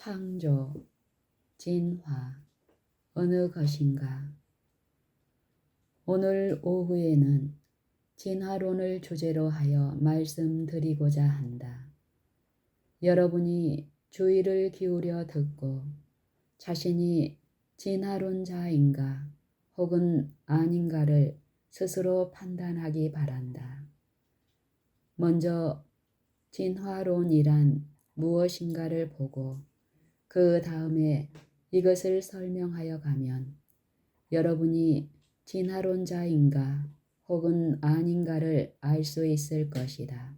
창조, 진화, 어느 것인가? 오늘 오후에는 진화론을 주제로 하여 말씀드리고자 한다. 여러분이 주의를 기울여 듣고 자신이 진화론자인가 혹은 아닌가를 스스로 판단하기 바란다. 먼저 진화론이란 무엇인가를 보고 그 다음에 이것을 설명하여 가면 여러분이 진화론자인가 혹은 아닌가를 알 수 있을 것이다.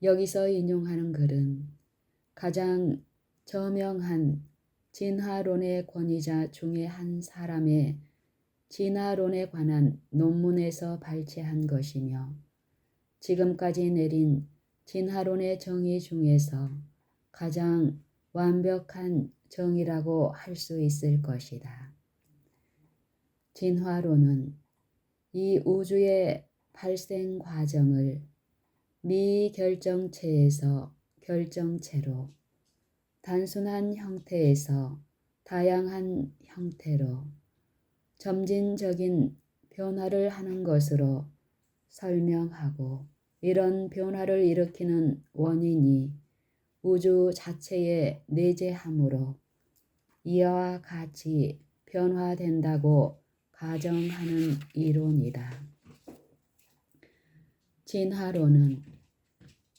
여기서 인용하는 글은 가장 저명한 진화론의 권위자 중에 한 사람의 진화론에 관한 논문에서 발췌한 것이며 지금까지 내린 진화론의 정의 중에서 가장 완벽한 정의라고 할 수 있을 것이다. 진화론은 이 우주의 발생 과정을 미결정체에서 결정체로, 단순한 형태에서 다양한 형태로 점진적인 변화를 하는 것으로 설명하고, 이런 변화를 일으키는 원인이 우주 자체에 내재하므로 이와 같이 변화된다고 가정하는 이론이다. 진화론은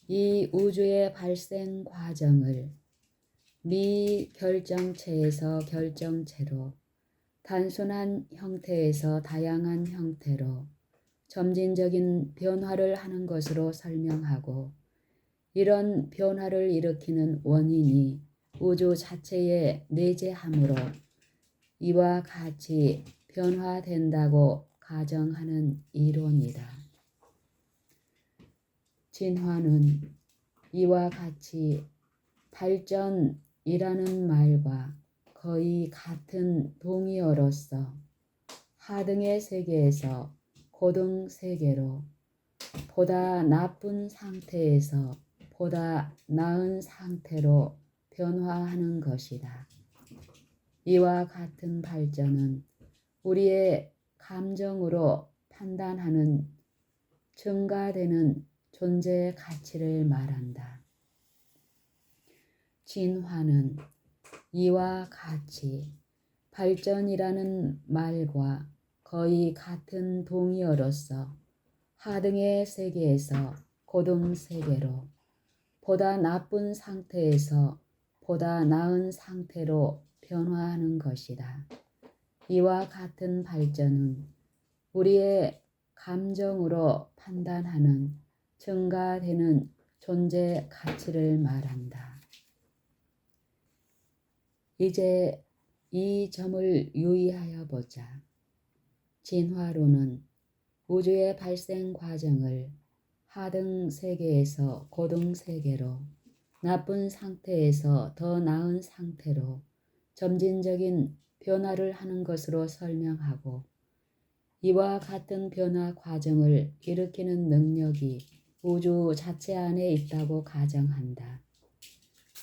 이 우주의 발생 과정을 미결정체에서 결정체로, 단순한 형태에서 다양한 형태로 점진적인 변화를 하는 것으로 설명하고, 이런 변화를 일으키는 원인이 우주 자체에 내재하므로 이와 같이 변화된다고 가정하는 이론이다. 진화는 이와 같이 발전이라는 말과 거의 같은 동의어로서 하등의 세계에서 고등 세계로, 보다 나쁜 상태에서 보다 나은 상태로 변화하는 것이다. 이와 같은 발전은 우리의 감정으로 판단하는 증가되는 존재 가치를 말한다. 진화는 이와 같이 발전이라는 말과 거의 같은 동의어로서 하등의 세계에서 고등 세계로, 보다 나쁜 상태에서 보다 나은 상태로 변화하는 것이다. 이와 같은 발전은 우리의 감정으로 판단하는 증가되는 존재 가치를 말한다. 이제 이 점을 유의하여 보자. 진화론은 우주의 발생 과정을 하등 세계에서 고등 세계로, 나쁜 상태에서 더 나은 상태로 점진적인 변화를 하는 것으로 설명하고, 이와 같은 변화 과정을 일으키는 능력이 우주 자체 안에 있다고 가정한다.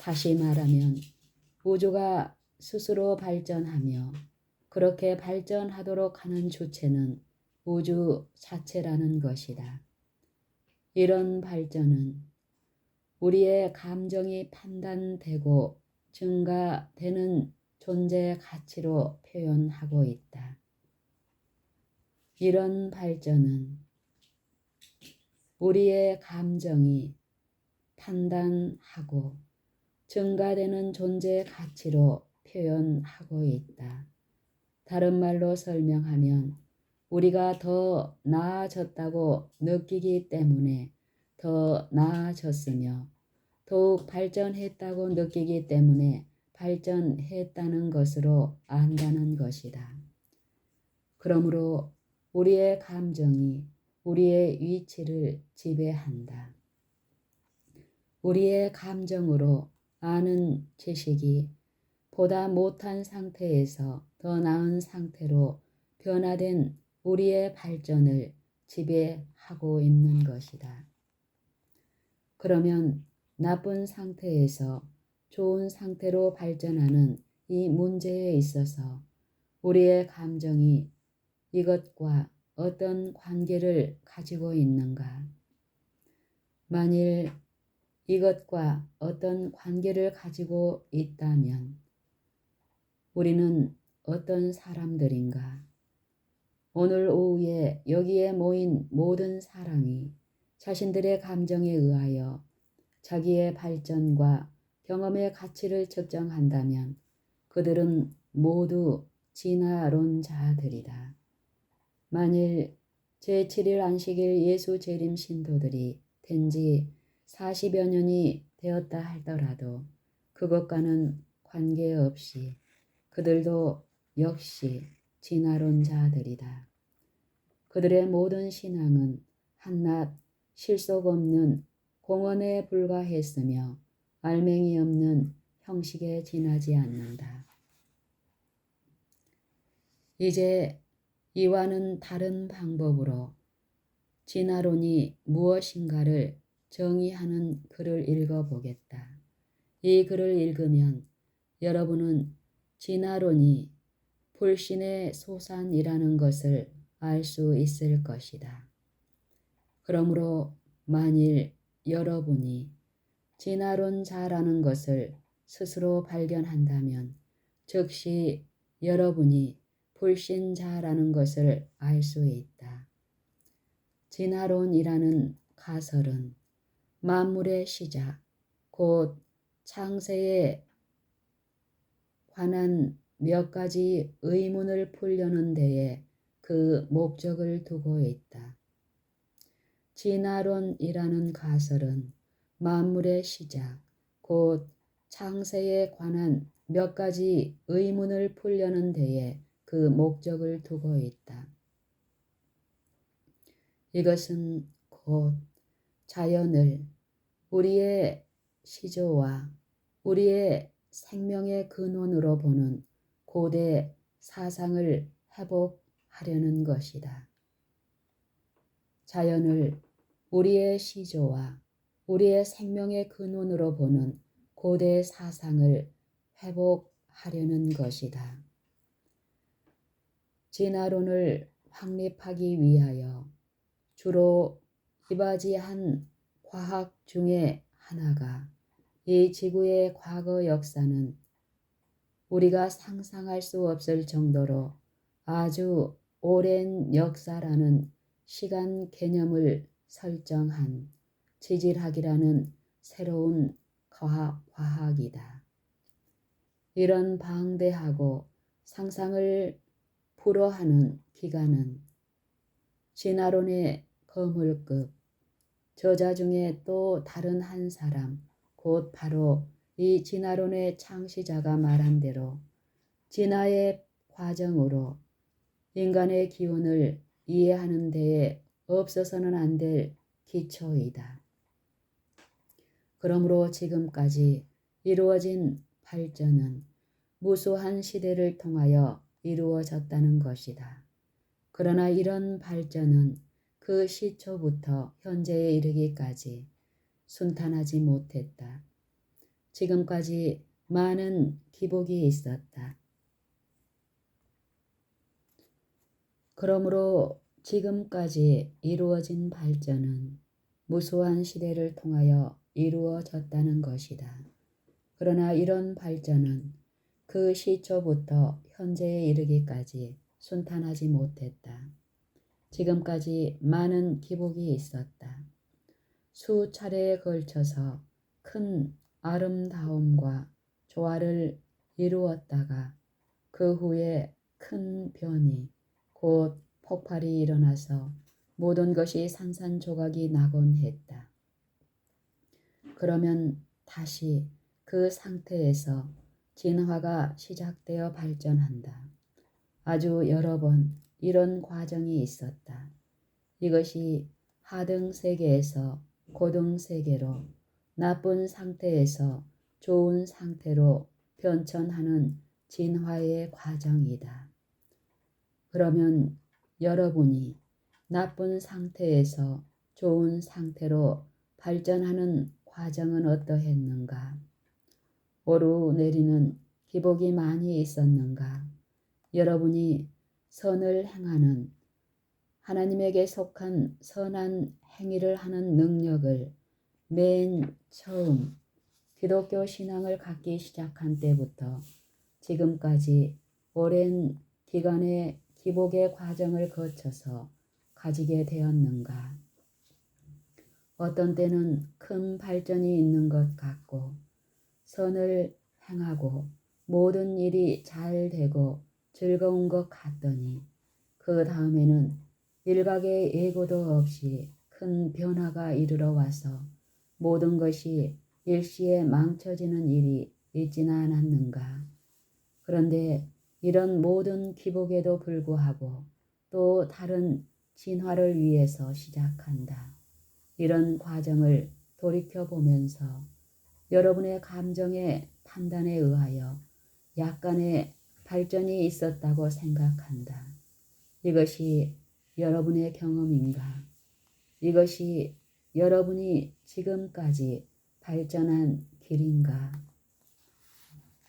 다시 말하면 우주가 스스로 발전하며 그렇게 발전하도록 하는 주체는 우주 자체라는 것이다. 이런 발전은 우리의 감정이 판단되고 증가되는 존재 가치로 표현하고 있다. 이런 발전은 우리의 감정이 판단하고 증가되는 존재 가치로 표현하고 있다. 다른 말로 설명하면 우리가 더 나아졌다고 느끼기 때문에 더 나아졌으며, 더욱 발전했다고 느끼기 때문에 발전했다는 것으로 안다는 것이다. 그러므로 우리의 감정이 우리의 위치를 지배한다. 우리의 감정으로 아는 지식이 보다 못한 상태에서 더 나은 상태로 변화된 우리의 발전을 지배하고 있는 것이다. 그러면 나쁜 상태에서 좋은 상태로 발전하는 이 문제에 있어서 우리의 감정이 이것과 어떤 관계를 가지고 있는가? 만일 이것과 어떤 관계를 가지고 있다면 우리는 어떤 사람들인가? 오늘 오후에 여기에 모인 모든 사람이 자신들의 감정에 의하여 자기의 발전과 경험의 가치를 측정한다면 그들은 모두 진화론자들이다. 만일 제7일 안식일 예수 재림 신도들이 된 지 40여 년이 되었다 하더라도 그것과는 관계없이 그들도 역시 진화론자들이다. 그들의 모든 신앙은 한낱 실속 없는 공언에 불과했으며 알맹이 없는 형식에 지나지 않는다. 이제 이와는 다른 방법으로 진화론이 무엇인가를 정의하는 글을 읽어보겠다. 이 글을 읽으면 여러분은 진화론이 불신의 소산이라는 것을 알 수 있을 것이다. 그러므로 만일 여러분이 진화론자라는 것을 스스로 발견한다면 즉시 여러분이 불신자라는 것을 알 수 있다. 진화론이라는 가설은 만물의 시작, 곧 창세에 관한 몇 가지 의문을 풀려는 데에 그 목적을 두고 있다. 진화론이라는 가설은 만물의 시작, 곧 창세에 관한 몇 가지 의문을 풀려는 데에 그 목적을 두고 있다. 이것은 곧 자연을 우리의 시조와 우리의 생명의 근원으로 보는 고대 사상을 회복하려는 것이다. 자연을 우리의 시조와 우리의 생명의 근원으로 보는 고대 사상을 회복하려는 것이다. 진화론을 확립하기 위하여 주로 이바지한 과학 중에 하나가 이 지구의 과거 역사는 우리가 상상할 수 없을 정도로 아주 오랜 역사라는 시간 개념을 설정한 지질학이라는 새로운 과학이다. 이런 방대하고 상상을 불허하는 기간은 진화론의 거물급 저자 중에 또 다른 한 사람, 곧 바로 이 진화론의 창시자가 말한 대로 진화의 과정으로 인간의 기원을 이해하는 데에 없어서는 안 될 기초이다. 그러므로 지금까지 이루어진 발전은 무수한 시대를 통하여 이루어졌다는 것이다. 그러나 이런 발전은 그 시초부터 현재에 이르기까지 순탄하지 못했다. 지금까지 많은 기복이 있었다. 그러므로 지금까지 이루어진 발전은 무수한 시대를 통하여 이루어졌다는 것이다. 그러나 이런 발전은 그 시초부터 현재에 이르기까지 순탄하지 못했다. 지금까지 많은 기복이 있었다. 수차례에 걸쳐서 큰 아름다움과 조화를 이루었다가 그 후에 큰 변이 곧 폭발이 일어나서 모든 것이 산산조각이 나곤 했다. 그러면 다시 그 상태에서 진화가 시작되어 발전한다. 아주 여러 번 이런 과정이 있었다. 이것이 하등 세계에서 고등 세계로 나쁜 상태에서 좋은 상태로 변천하는 진화의 과정이다. 그러면 여러분이 나쁜 상태에서 좋은 상태로 발전하는 과정은 어떠했는가? 오르내리는 기복이 많이 있었는가? 여러분이 선을 행하는 하나님에게 속한 선한 행위를 하는 능력을 맨 처음 기독교 신앙을 갖기 시작한 때부터 지금까지 오랜 기간의 기복의 과정을 거쳐서 가지게 되었는가? 어떤 때는 큰 발전이 있는 것 같고 선을 행하고 모든 일이 잘 되고 즐거운 것 같더니 그 다음에는 일각의 예고도 없이 큰 변화가 이르러 와서 모든 것이 일시에 망쳐지는 일이 있지는 않았는가? 그런데 이런 모든 기복에도 불구하고 또 다른 진화를 위해서 시작한다. 이런 과정을 돌이켜보면서 여러분의 감정의 판단에 의하여 약간의 발전이 있었다고 생각한다. 이것이 여러분의 경험인가? 이것이 여러분이 지금까지 발전한 길인가?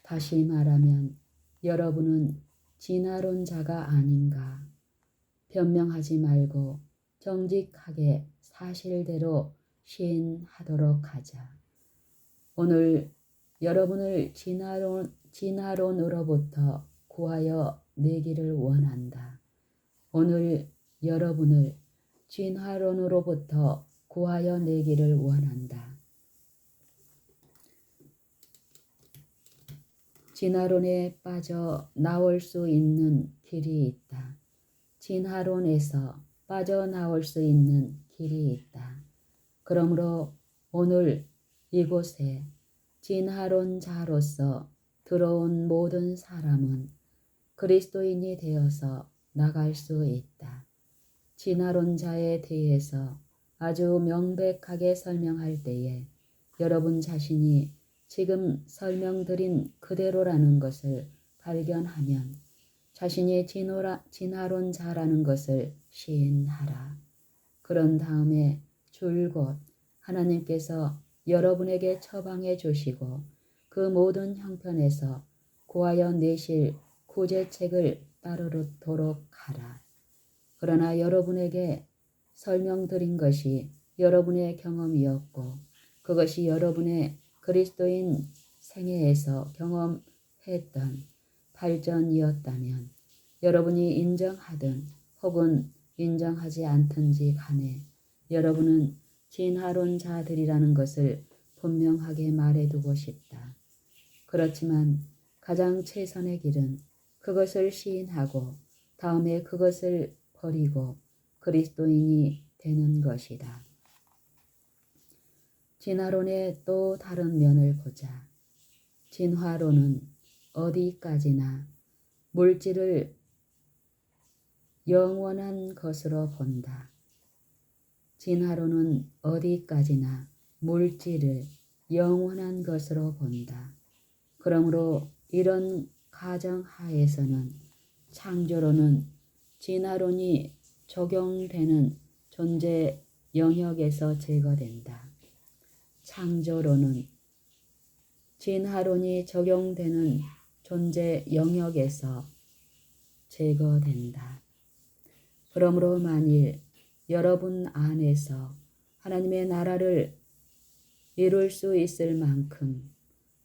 다시 말하면 여러분은 진화론자가 아닌가? 변명하지 말고 정직하게 사실대로 시인하도록 하자. 오늘 여러분을 진화론으로부터 구하여 내기를 원한다. 오늘 여러분을 진화론으로부터 구하여 내기를 원한다. 진화론에 빠져 나올 수 있는 길이 있다. 진화론에서 빠져나올 수 있는 길이 있다. 그러므로 오늘 이곳에 진화론자로서 들어온 모든 사람은 그리스도인이 되어서 나갈 수 있다. 진화론자에 대해서 아주 명백하게 설명할 때에 여러분 자신이 지금 설명드린 그대로라는 것을 발견하면 자신이 진화론자라는 것을 시인하라. 그런 다음에 줄곧 하나님께서 여러분에게 처방해 주시고 그 모든 형편에서 구하여 내실 구제책을 따르도록 하라. 그러나 여러분에게 설명드린 것이 여러분의 경험이었고 그것이 여러분의 그리스도인 생애에서 경험했던 발전이었다면 여러분이 인정하든 혹은 인정하지 않든지 간에 여러분은 진화론자들이라는 것을 분명하게 말해두고 싶다. 그렇지만 가장 최선의 길은 그것을 시인하고 다음에 그것을 버리고 그리스도인이 되는 것이다. 진화론의 또 다른 면을 보자. 진화론은 어디까지나 물질을 영원한 것으로 본다. 진화론은 어디까지나 물질을 영원한 것으로 본다. 그러므로 이런 가정하에서는 창조론은 진화론이 적용되는 존재 영역에서 제거된다. 창조론은 진화론이 적용되는 존재 영역에서 제거된다. 그러므로 만일 여러분 안에서 하나님의 나라를 이룰 수 있을 만큼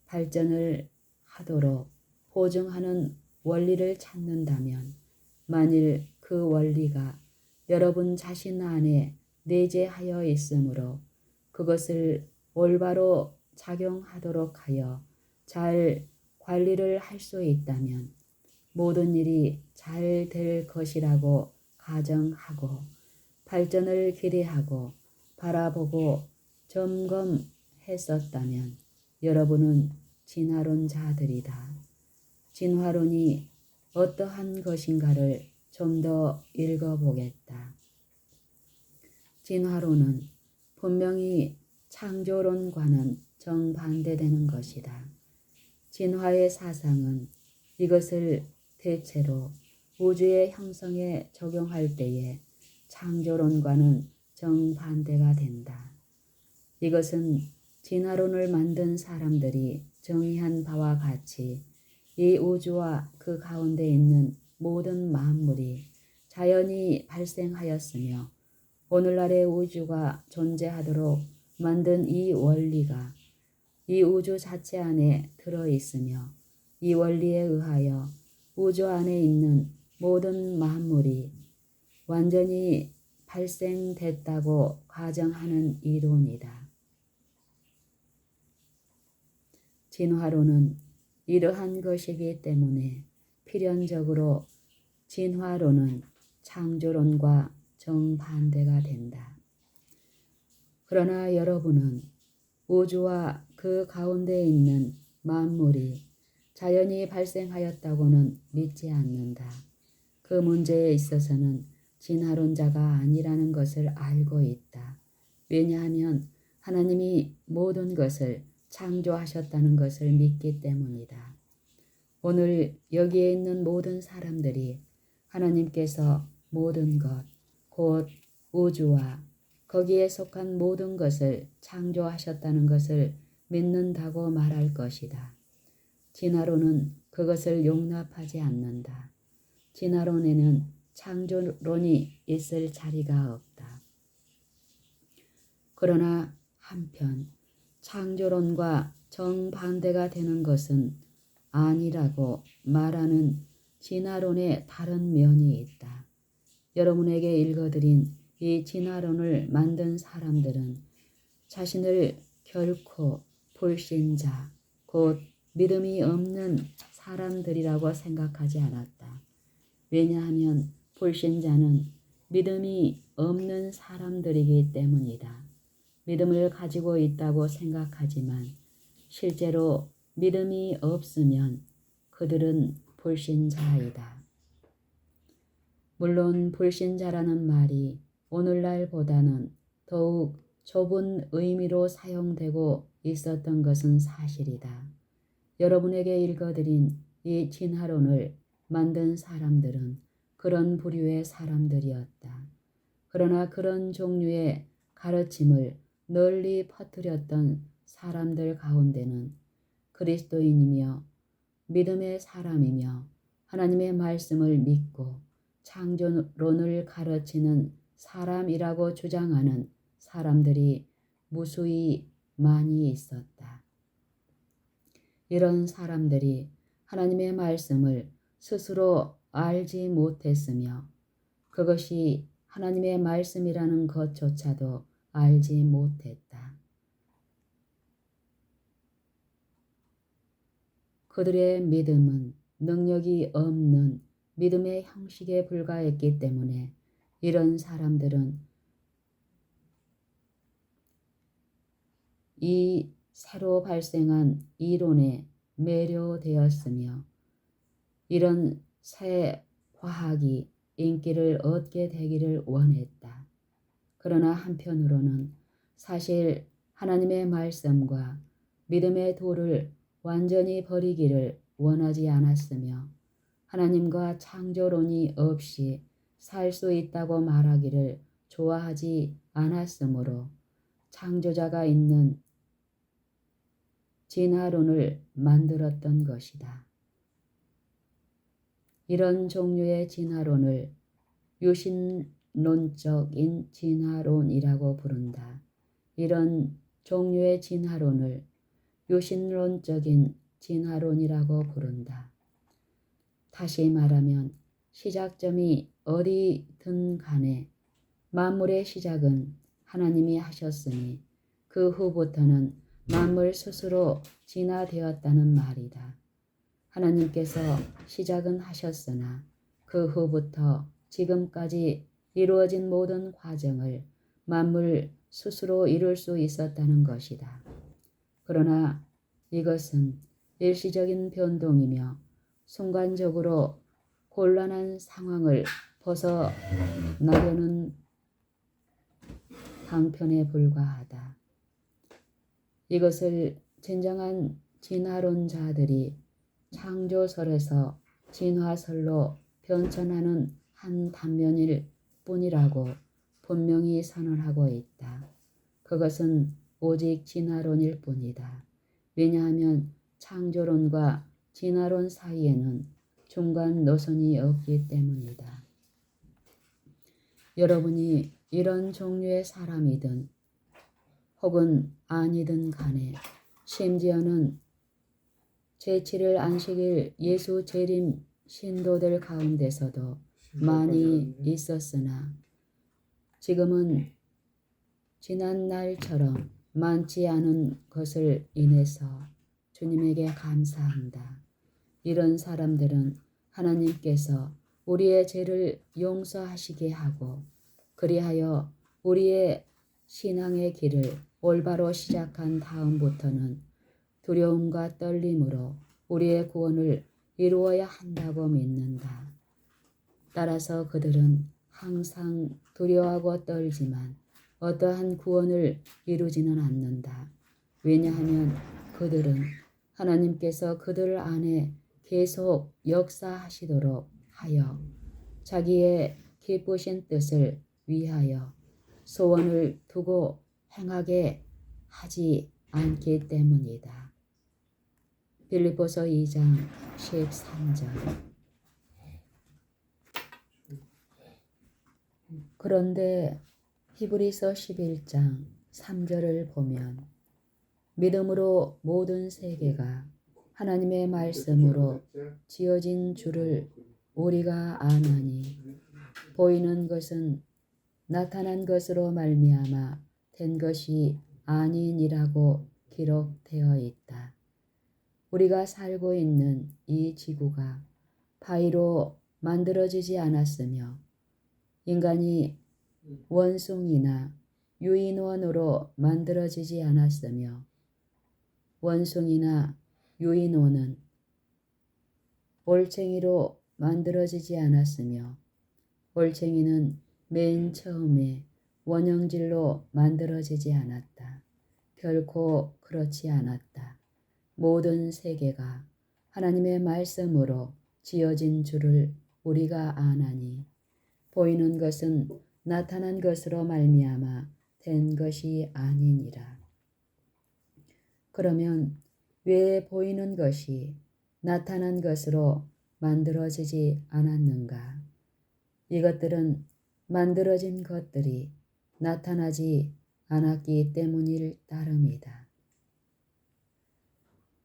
발전을 하도록 보증하는 원리를 찾는다면 만일 그 원리가 여러분 자신 안에 내재하여 있으므로 그것을 올바로 작용하도록 하여 잘 관리를 할 수 있다면 모든 일이 잘 될 것이라고 가정하고 발전을 기대하고 바라보고 점검했었다면 여러분은 진화론자들이다. 진화론이 어떠한 것인가를 좀 더 읽어보겠다. 진화론은 분명히 창조론과는 정반대되는 것이다. 진화의 사상은 이것을 대체로 우주의 형성에 적용할 때에 창조론과는 정반대가 된다. 이것은 진화론을 만든 사람들이 정의한 바와 같이 이 우주와 그 가운데 있는 모든 만물이 자연히 발생하였으며 오늘날의 우주가 존재하도록 만든 이 원리가 이 우주 자체 안에 들어있으며 이 원리에 의하여 우주 안에 있는 모든 만물이 완전히 발생됐다고 가정하는 이론이다. 진화론은 이러한 것이기 때문에 필연적으로 진화론은 창조론과 정반대가 된다. 그러나 여러분은 우주와 그 가운데 있는 만물이 자연히 발생하였다고는 믿지 않는다. 그 문제에 있어서는 진화론자가 아니라는 것을 알고 있다. 왜냐하면 하나님이 모든 것을 창조하셨다는 것을 믿기 때문이다. 오늘 여기에 있는 모든 사람들이 하나님께서 모든 것, 곧 우주와 거기에 속한 모든 것을 창조하셨다는 것을 믿는다고 말할 것이다. 진화론은 그것을 용납하지 않는다. 진화론에는 창조론이 있을 자리가 없다. 그러나 한편 창조론과 정반대가 되는 것은 아니라고 말하는 진화론의 다른 면이 있다. 여러분에게 읽어드린 이 진화론을 만든 사람들은 자신을 결코 불신자, 곧 믿음이 없는 사람들이라고 생각하지 않았다. 왜냐하면 불신자는 믿음이 없는 사람들이기 때문이다. 믿음을 가지고 있다고 생각하지만 실제로 믿음이 없으면 그들은 불신자이다. 물론 불신자라는 말이 오늘날보다는 더욱 좁은 의미로 사용되고 있었던 것은 사실이다. 여러분에게 읽어드린 이 진화론을 만든 사람들은 그런 부류의 사람들이었다. 그러나 그런 종류의 가르침을 널리 퍼뜨렸던 사람들 가운데는 그리스도인이며 믿음의 사람이며 하나님의 말씀을 믿고 창조론을 가르치는 사람이라고 주장하는 사람들이 무수히 많이 있었다. 이런 사람들이 하나님의 말씀을 스스로 알지 못했으며 그것이 하나님의 말씀이라는 것조차도 알지 못했다. 그들의 믿음은 능력이 없는 믿음의 형식에 불과했기 때문에 이런 사람들은 이 새로 발생한 이론에 매료되었으며 이런 새 과학이 인기를 얻게 되기를 원했다. 그러나 한편으로는 사실 하나님의 말씀과 믿음의 도를 완전히 버리기를 원하지 않았으며 하나님과 창조론이 없이 살 수 있다고 말하기를 좋아하지 않았으므로 창조자가 있는 진화론을 만들었던 것이다. 이런 종류의 진화론을 유신론적인 진화론이라고 부른다. 이런 종류의 진화론을 유신론적인 진화론이라고 부른다. 다시 말하면 시작점이 어디든 간에 만물의 시작은 하나님이 하셨으니 그 후부터는 만물 스스로 진화되었다는 말이다. 하나님께서 시작은 하셨으나 그 후부터 지금까지 이루어진 모든 과정을 만물 스스로 이룰 수 있었다는 것이다. 그러나 이것은 일시적인 변동이며 순간적으로 곤란한 상황을 벗어나려는 방편에 불과하다. 이것을 진정한 진화론자들이 창조설에서 진화설로 변천하는 한 단면일 뿐이라고 분명히 선언하고 있다. 그것은 오직 진화론일 뿐이다. 왜냐하면 창조론과 진화론 사이에는 중간 노선이 없기 때문이다. 여러분이 이런 종류의 사람이든 혹은 아니든 간에 심지어는 제7일 안식일 예수 재림 신도들 가운데서도 많이 있었으나 지금은 지난 날처럼 많지 않은 것을 인해서 주님에게 감사한다. 이런 사람들은 하나님께서 우리의 죄를 용서하시게 하고 그리하여 우리의 신앙의 길을 올바로 시작한 다음부터는 두려움과 떨림으로 우리의 구원을 이루어야 한다고 믿는다. 따라서 그들은 항상 두려워하고 떨지만 어떠한 구원을 이루지는 않는다. 왜냐하면 그들은 하나님께서 그들 안에 계속 역사하시도록 하여 자기의 기쁘신 뜻을 위하여 소원을 두고 행하게 하지 않기 때문이다. 빌립보서 2장 13절. 그런데 히브리서 11장 3절을 보면 믿음으로 모든 세계가 하나님의 말씀으로 지어진 줄을 우리가 아나니 보이는 것은 나타난 것으로 말미암아 된 것이 아니니라고 기록되어 있다. 우리가 살고 있는 이 지구가 바위로 만들어지지 않았으며 인간이 원숭이나 유인원으로 만들어지지 않았으며 원숭이나 유인원은 올챙이로 만들어지지 않았으며 올챙이는 맨 처음에 원형질로 만들어지지 않았다. 결코 그렇지 않았다. 모든 세계가 하나님의 말씀으로 지어진 줄을 우리가 아나니 보이는 것은 나타난 것으로 말미암아 된 것이 아니니라. 그러면 왜 보이는 것이 나타난 것으로 만들어지지 않았는가? 이것들은 만들어진 것들이 나타나지 않았기 때문일 따름이다.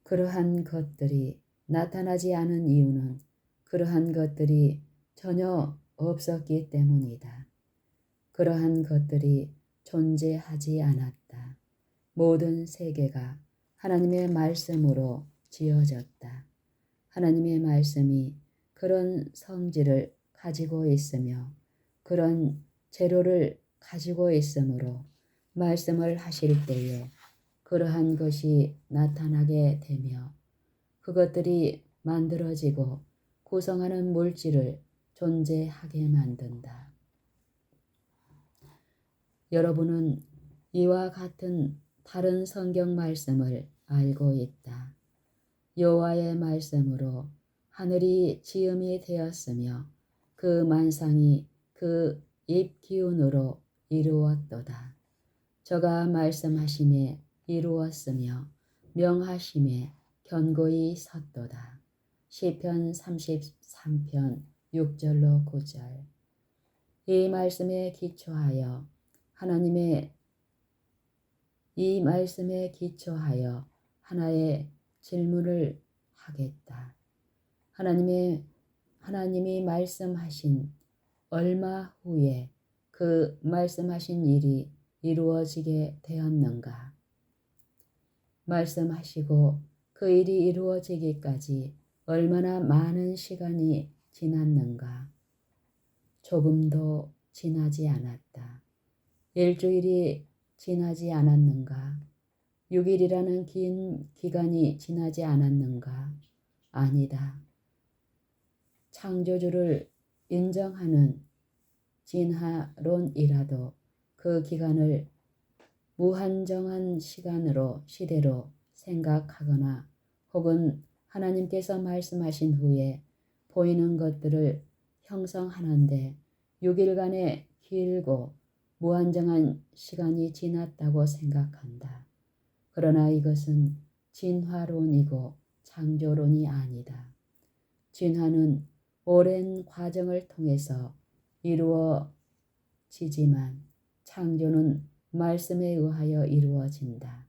그러한 것들이 나타나지 않은 이유는 그러한 것들이 전혀 없었기 때문이다. 그러한 것들이 존재하지 않았다. 모든 세계가 하나님의 말씀으로 지어졌다. 하나님의 말씀이 그런 성질을 가지고 있으며 그런 재료를 가지고 있으므로 말씀을 하실 때에 그러한 것이 나타나게 되며 그것들이 만들어지고 구성하는 물질을 존재하게 만든다. 여러분은 이와 같은 다른 성경 말씀을 알고 있다. 여호와의 말씀으로 하늘이 지음이 되었으며 그 만상이 그 입 기운으로 이루었도다. 저가 말씀하심에 이루었으며 명하심에 견고히 섰도다. 시편 33편 6절로 9절. 이 말씀에 기초하여 하나의 질문을 하겠다. 하나님이 말씀하신 얼마 후에 그 말씀하신 일이 이루어지게 되었는가? 말씀하시고 그 일이 이루어지기까지 얼마나 많은 시간이 지났는가? 조금도 지나지 않았다. 일주일이 지나지 않았는가? 6일이라는 긴 기간이 지나지 않았는가? 아니다. 창조주를 인정하는 진화론이라도 그 기간을 무한정한 시대로 생각하거나 혹은 하나님께서 말씀하신 후에 보이는 것들을 형성하는데 6일간의 길고 무한정한 시간이 지났다고 생각한다. 그러나 이것은 진화론이고 창조론이 아니다. 진화는 오랜 과정을 통해서 이루어지지만 창조는 말씀에 의하여 이루어진다.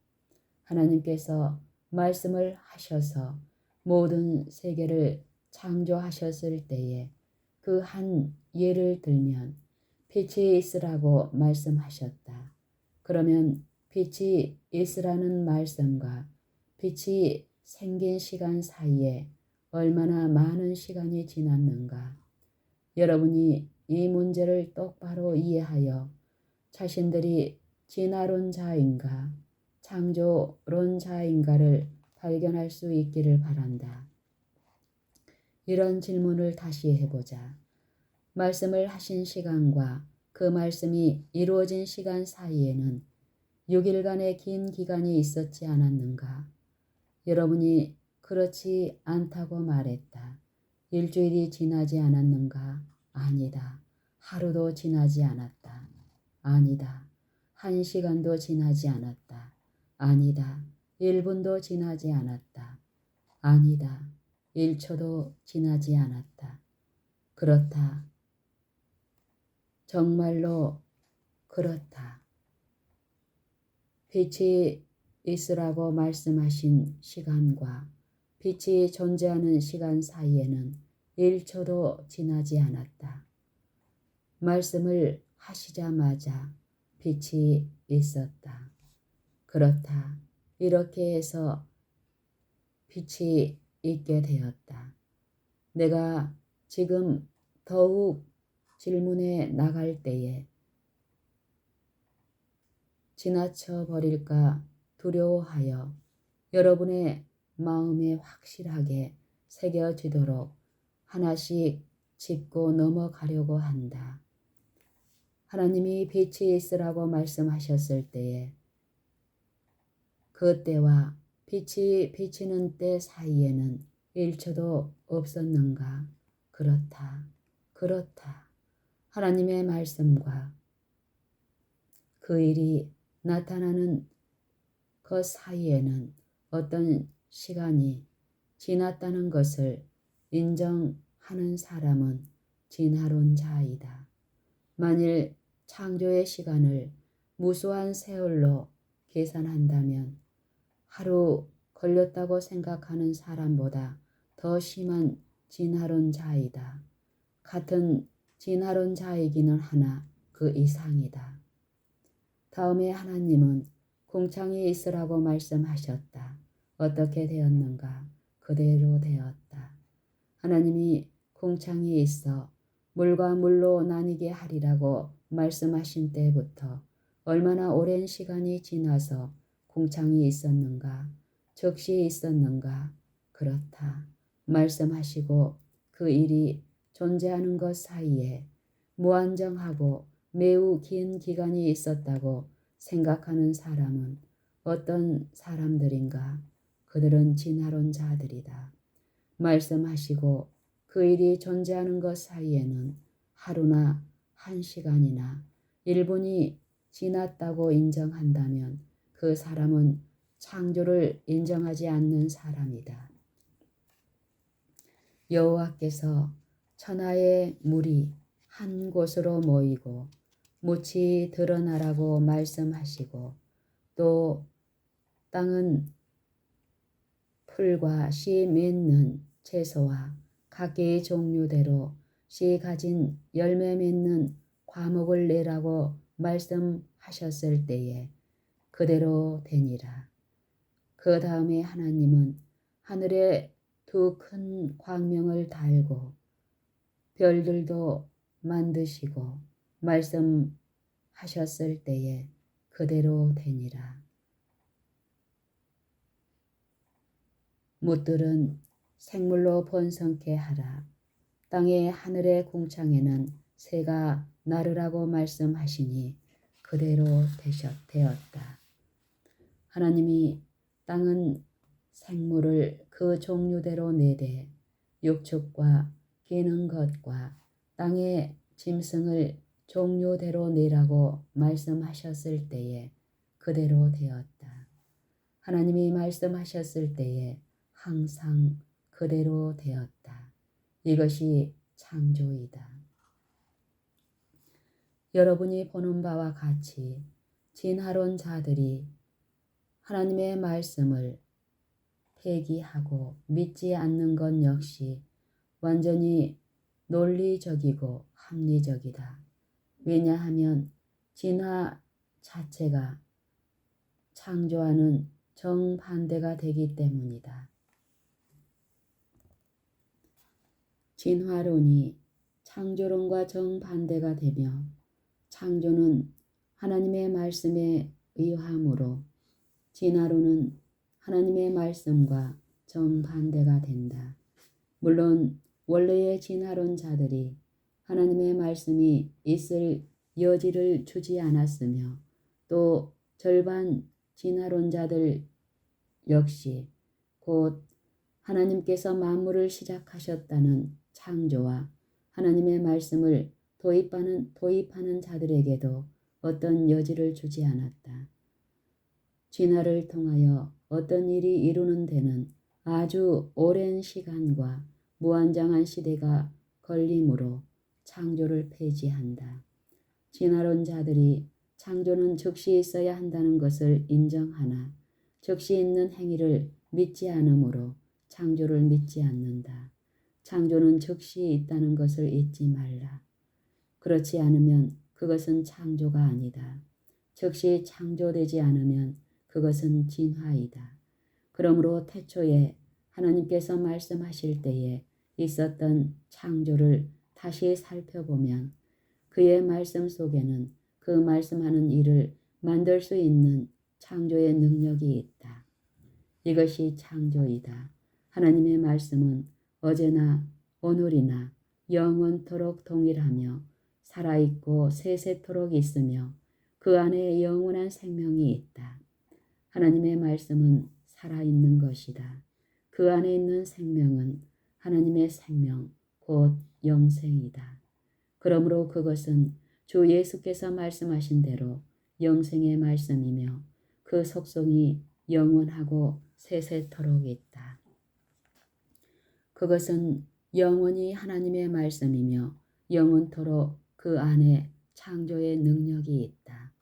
하나님께서 말씀을 하셔서 모든 세계를 창조하셨을 때에 그 한 예를 들면 빛이 있으라고 말씀하셨다. 그러면 빛이 있으라는 말씀과 빛이 생긴 시간 사이에 얼마나 많은 시간이 지났는가. 여러분이 이 문제를 똑바로 이해하여 자신들이 진화론자인가 창조론자인가를 발견할 수 있기를 바란다. 이런 질문을 다시 해보자. 말씀을 하신 시간과 그 말씀이 이루어진 시간 사이에는 6일간의 긴 기간이 있었지 않았는가? 여러분이 그렇지 않다고 말했다. 일주일이 지나지 않았는가? 아니다. 하루도 지나지 않았다. 아니다. 1시간도 지나지 않았다. 아니다. 1분도 지나지 않았다. 아니다. 1초도 지나지 않았다. 그렇다. 정말로 그렇다. 빛이 있으라고 말씀하신 시간과 빛이 존재하는 시간 사이에는 1초도 지나지 않았다. 말씀을 하시자마자 빛이 있었다. 그렇다. 이렇게 해서 빛이 있게 되었다. 내가 지금 더욱 질문에 나갈 때에 지나쳐 버릴까 두려워하여 여러분의 마음에 확실하게 새겨지도록 하나씩 짚고 넘어가려고 한다. 하나님이 빛이 있으라고 말씀하셨을 때에 그 때와 빛이 비치는 때 사이에는 1초도 없었는가? 그렇다. 그렇다. 하나님의 말씀과 그 일이 나타나는 그 사이에는 어떤 시간이 지났다는 것을 인정하는 사람은 진화론자이다. 만일 창조의 시간을 무수한 세월로 계산한다면 하루 걸렸다고 생각하는 사람보다 더 심한 진화론자이다. 같은 진화론자이기는 하나 그 이상이다. 다음에 하나님은 궁창이 있으라고 말씀하셨다. 어떻게 되었는가? 그대로 되었다. 하나님이 궁창이 있어 물과 물로 나뉘게 하리라고 말씀하신 때부터 얼마나 오랜 시간이 지나서 궁창이 있었는가? 즉시 있었는가? 그렇다. 말씀하시고 그 일이 존재하는 것 사이에 무한정하고 매우 긴 기간이 있었다고 생각하는 사람은 어떤 사람들인가? 그들은 진화론자들이다. 말씀하시고 그 일이 존재하는 것 사이에는 하루나 1시간이나 1분이 지났다고 인정한다면 그 사람은 창조를 인정하지 않는 사람이다. 여호와께서 천하의 물이 한 곳으로 모이고 묻이 드러나라고 말씀하시고 또 땅은 풀과 씨 맺는 채소와 각기의 종류대로 씨 가진 열매 맺는 과목을 내라고 말씀하셨을 때에 그대로 되니라. 그 다음에 하나님은 하늘에 두 큰 광명을 달고 별들도 만드시고 말씀하셨을 때에 그대로 되니라. 묻들은 생물로 번성케 하라. 땅의 하늘의 궁창에는 새가 나르라고 말씀하시니 그대로 되었다. 하나님이 땅은 생물을 그 종류대로 내되 육축과 기는 것과 땅의 짐승을 종류대로 내라고 말씀하셨을 때에 그대로 되었다. 하나님이 말씀하셨을 때에 항상 그대로 되었다. 이것이 창조이다. 여러분이 보는 바와 같이 진화론자들이 하나님의 말씀을 폐기하고 믿지 않는 것 역시 완전히 논리적이고 합리적이다. 왜냐하면 진화 자체가 창조와는 정반대가 되기 때문이다. 진화론이 창조론과 정반대가 되며 창조는 하나님의 말씀에 의함으로 진화론은 하나님의 말씀과 정반대가 된다. 물론 원래의 진화론자들이 하나님의 말씀이 있을 여지를 주지 않았으며 또 절반 진화론자들 역시 곧 하나님께서 만물을 시작하셨다는 창조와 하나님의 말씀을 도입하는 자들에게도 어떤 여지를 주지 않았다. 진화를 통하여 어떤 일이 이루는 데는 아주 오랜 시간과 무한장한 시대가 걸리므로 창조를 폐지한다. 진화론자들이 창조는 즉시 있어야 한다는 것을 인정하나 즉시 있는 행위를 믿지 않으므로 창조를 믿지 않는다. 창조는 즉시 있다는 것을 잊지 말라. 그렇지 않으면 그것은 창조가 아니다. 즉시 창조되지 않으면 그것은 진화이다. 그러므로 태초에 하나님께서 말씀하실 때에 있었던 창조를 다시 살펴보면 그의 말씀 속에는 그 말씀하는 일을 만들 수 있는 창조의 능력이 있다. 이것이 창조이다. 하나님의 말씀은 어제나 오늘이나 영원토록 동일하며 살아있고 세세토록 있으며 그 안에 영원한 생명이 있다. 하나님의 말씀은 살아있는 것이다. 그 안에 있는 생명은 하나님의 생명, 곧 영생이다. 그러므로 그것은 주 예수께서 말씀하신 대로 영생의 말씀이며 그 속성이 영원하고 세세토록 있다. 그것은 영원히 하나님의 말씀이며 영원토록 그 안에 창조의 능력이 있다.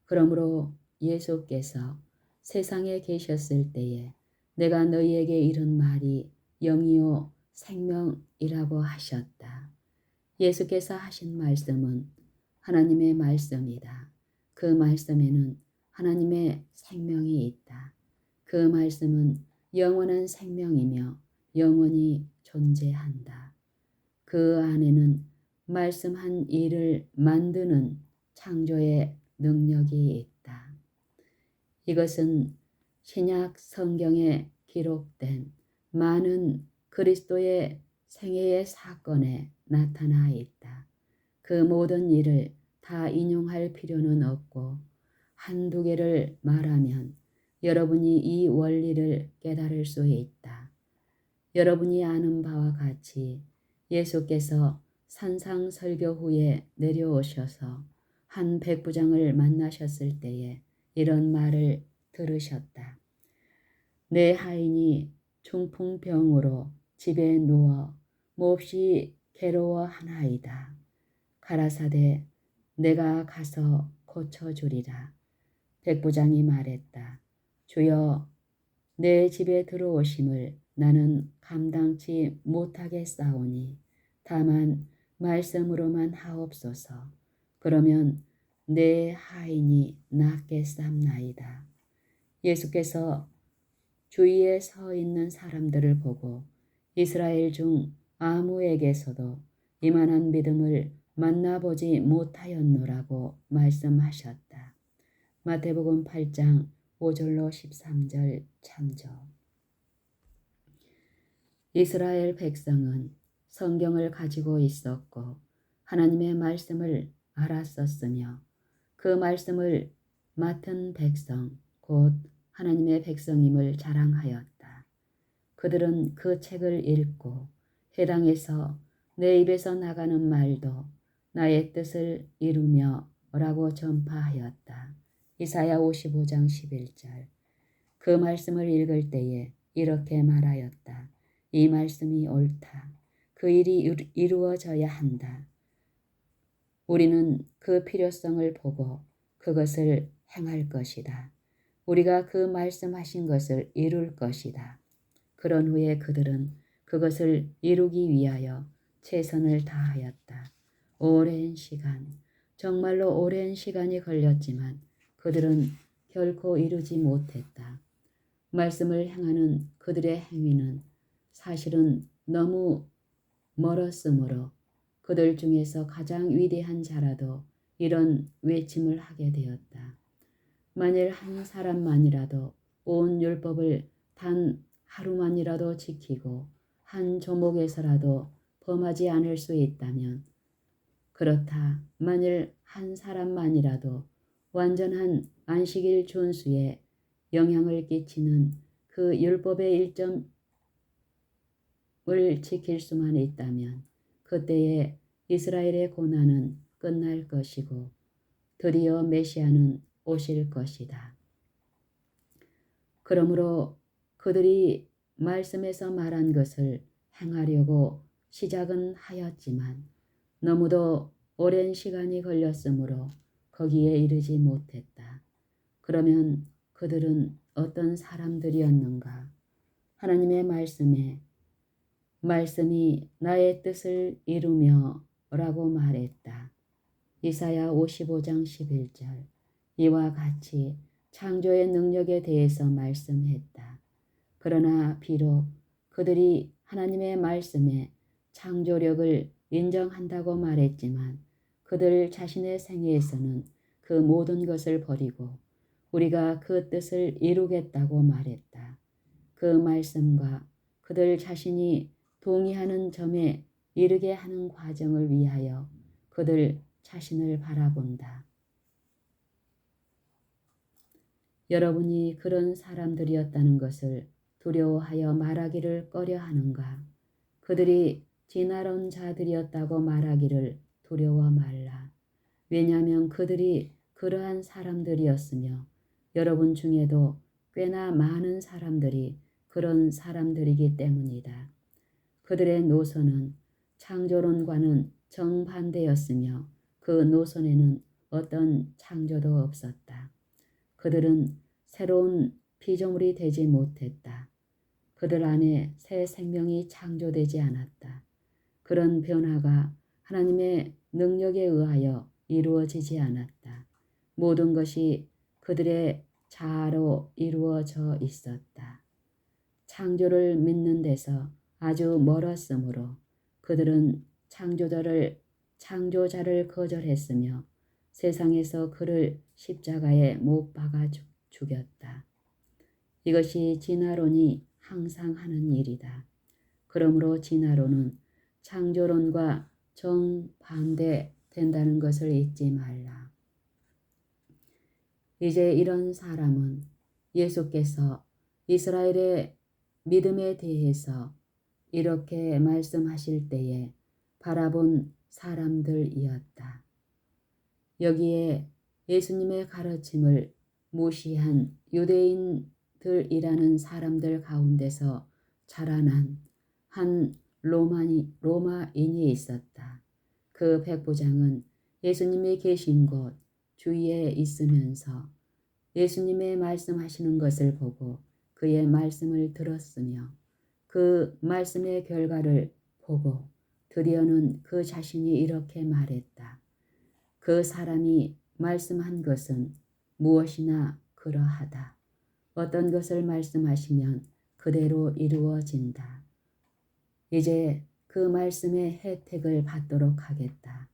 그러므로 예수께서 세상에 계셨을 때에 내가 너희에게 이른 말이 영이요 생명이라고 하셨다. 예수께서 하신 말씀은 하나님의 말씀이다. 그 말씀에는 하나님의 생명이 있다. 그 말씀은 영원한 생명이며 영원히 존재한다. 그 안에는 말씀한 일을 만드는 창조의 능력이 있다. 이것은 신약 성경에 기록된 많은 그리스도의 생애의 사건에 나타나 있다. 그 모든 일을 다 인용할 필요는 없고 한두 개를 말하면 여러분이 이 원리를 깨달을 수 있다. 여러분이 아는 바와 같이 예수께서 산상설교 후에 내려오셔서 한 백부장을 만나셨을 때에 이런 말을 들으셨다. 내 하인이 중풍병으로 집에 누워 몹시 괴로워하나이다. 가라사대 내가 가서 고쳐주리라. 백부장이 말했다. 주여, 내 집에 들어오심을 나는 감당치 못하겠사오니 다만 말씀으로만 하옵소서. 그러면 내 하인이 낫겠삼나이다. 예수께서 주위에 서 있는 사람들을 보고 이스라엘 중 아무에게서도 이만한 믿음을 만나보지 못하였노라고 말씀하셨다. 마태복음 8장 5절로 13절 참조. 이스라엘 백성은 성경을 가지고 있었고 하나님의 말씀을 알았었으며 그 말씀을 맡은 백성, 곧 하나님의 백성임을 자랑하였다. 그들은 그 책을 읽고 회당에서 내 입에서 나가는 말도 나의 뜻을 이루며 라고 전파하였다. 이사야 55장 11절. 그 말씀을 읽을 때에 이렇게 말하였다. 이 말씀이 옳다. 그 일이 이루어져야 한다. 우리는 그 필요성을 보고 그것을 행할 것이다. 우리가 그 말씀하신 것을 이룰 것이다. 그런 후에 그들은 그것을 이루기 위하여 최선을 다하였다. 오랜 시간, 정말로 오랜 시간이 걸렸지만 그들은 결코 이루지 못했다. 말씀을 행하는 그들의 행위는 사실은 너무 멀었으므로 그들 중에서 가장 위대한 자라도 이런 외침을 하게 되었다. 만일 한 사람만이라도 온 율법을 단 하루만이라도 지키고 한 조목에서라도 범하지 않을 수 있다면, 그렇다 만일 한 사람만이라도 완전한 안식일 준수에 영향을 끼치는 그 율법의 일점을 지킬 수만 있다면 그때에 이스라엘의 고난은 끝날 것이고 드디어 메시아는 오실 것이다. 그러므로 그들이 말씀에서 말한 것을 행하려고 시작은 하였지만 너무도 오랜 시간이 걸렸으므로 거기에 이르지 못했다. 그러면 그들은 어떤 사람들이었는가? 하나님의 말씀이 나의 뜻을 이루며 라고 말했다. 이사야 55장 11절. 이와 같이 창조의 능력에 대해서 말씀했다. 그러나 비록 그들이 하나님의 말씀에 창조력을 인정한다고 말했지만 그들 자신의 생애에서는 그 모든 것을 버리고 우리가 그 뜻을 이루겠다고 말했다. 그 말씀과 그들 자신이 동의하는 점에 이르게 하는 과정을 위하여 그들 자신을 바라본다. 여러분이 그런 사람들이었다는 것을 두려워하여 말하기를 꺼려하는가? 그들이 진화론 자들이었다고 말하기를 두려워 말라. 왜냐하면 그들이 그러한 사람들이었으며 여러분 중에도 꽤나 많은 사람들이 그런 사람들이기 때문이다. 그들의 노선은 창조론과는 정반대였으며 그 노선에는 어떤 창조도 없었다. 그들은 새로운 피조물이 되지 못했다. 그들 안에 새 생명이 창조되지 않았다. 그런 변화가 하나님의 능력에 의하여 이루어지지 않았다. 모든 것이 그들의 자아로 이루어져 있었다. 창조를 믿는 데서 아주 멀었으므로 그들은 창조자를 거절했으며 세상에서 그를 십자가에 못 박아 죽였다. 이것이 진화론이 항상 하는 일이다. 그러므로 진화론은 창조론과 정반대된다는 것을 잊지 말라. 이제 이런 사람은 예수께서 이스라엘의 믿음에 대해서 이렇게 말씀하실 때에 바라본 사람들이었다. 여기에 예수님의 가르침을 무시한 유대인들이라는 사람들 가운데서 자라난 한 로마인이 있었다. 그 백부장은 예수님이 계신 곳 주위에 있으면서 예수님의 말씀하시는 것을 보고 그의 말씀을 들었으며 그 말씀의 결과를 보고 드디어는 그 자신이 이렇게 말했다. 그 사람이 말씀한 것은 무엇이나 그러하다. 어떤 것을 말씀하시면 그대로 이루어진다. 이제 그 말씀의 혜택을 받도록 하겠다.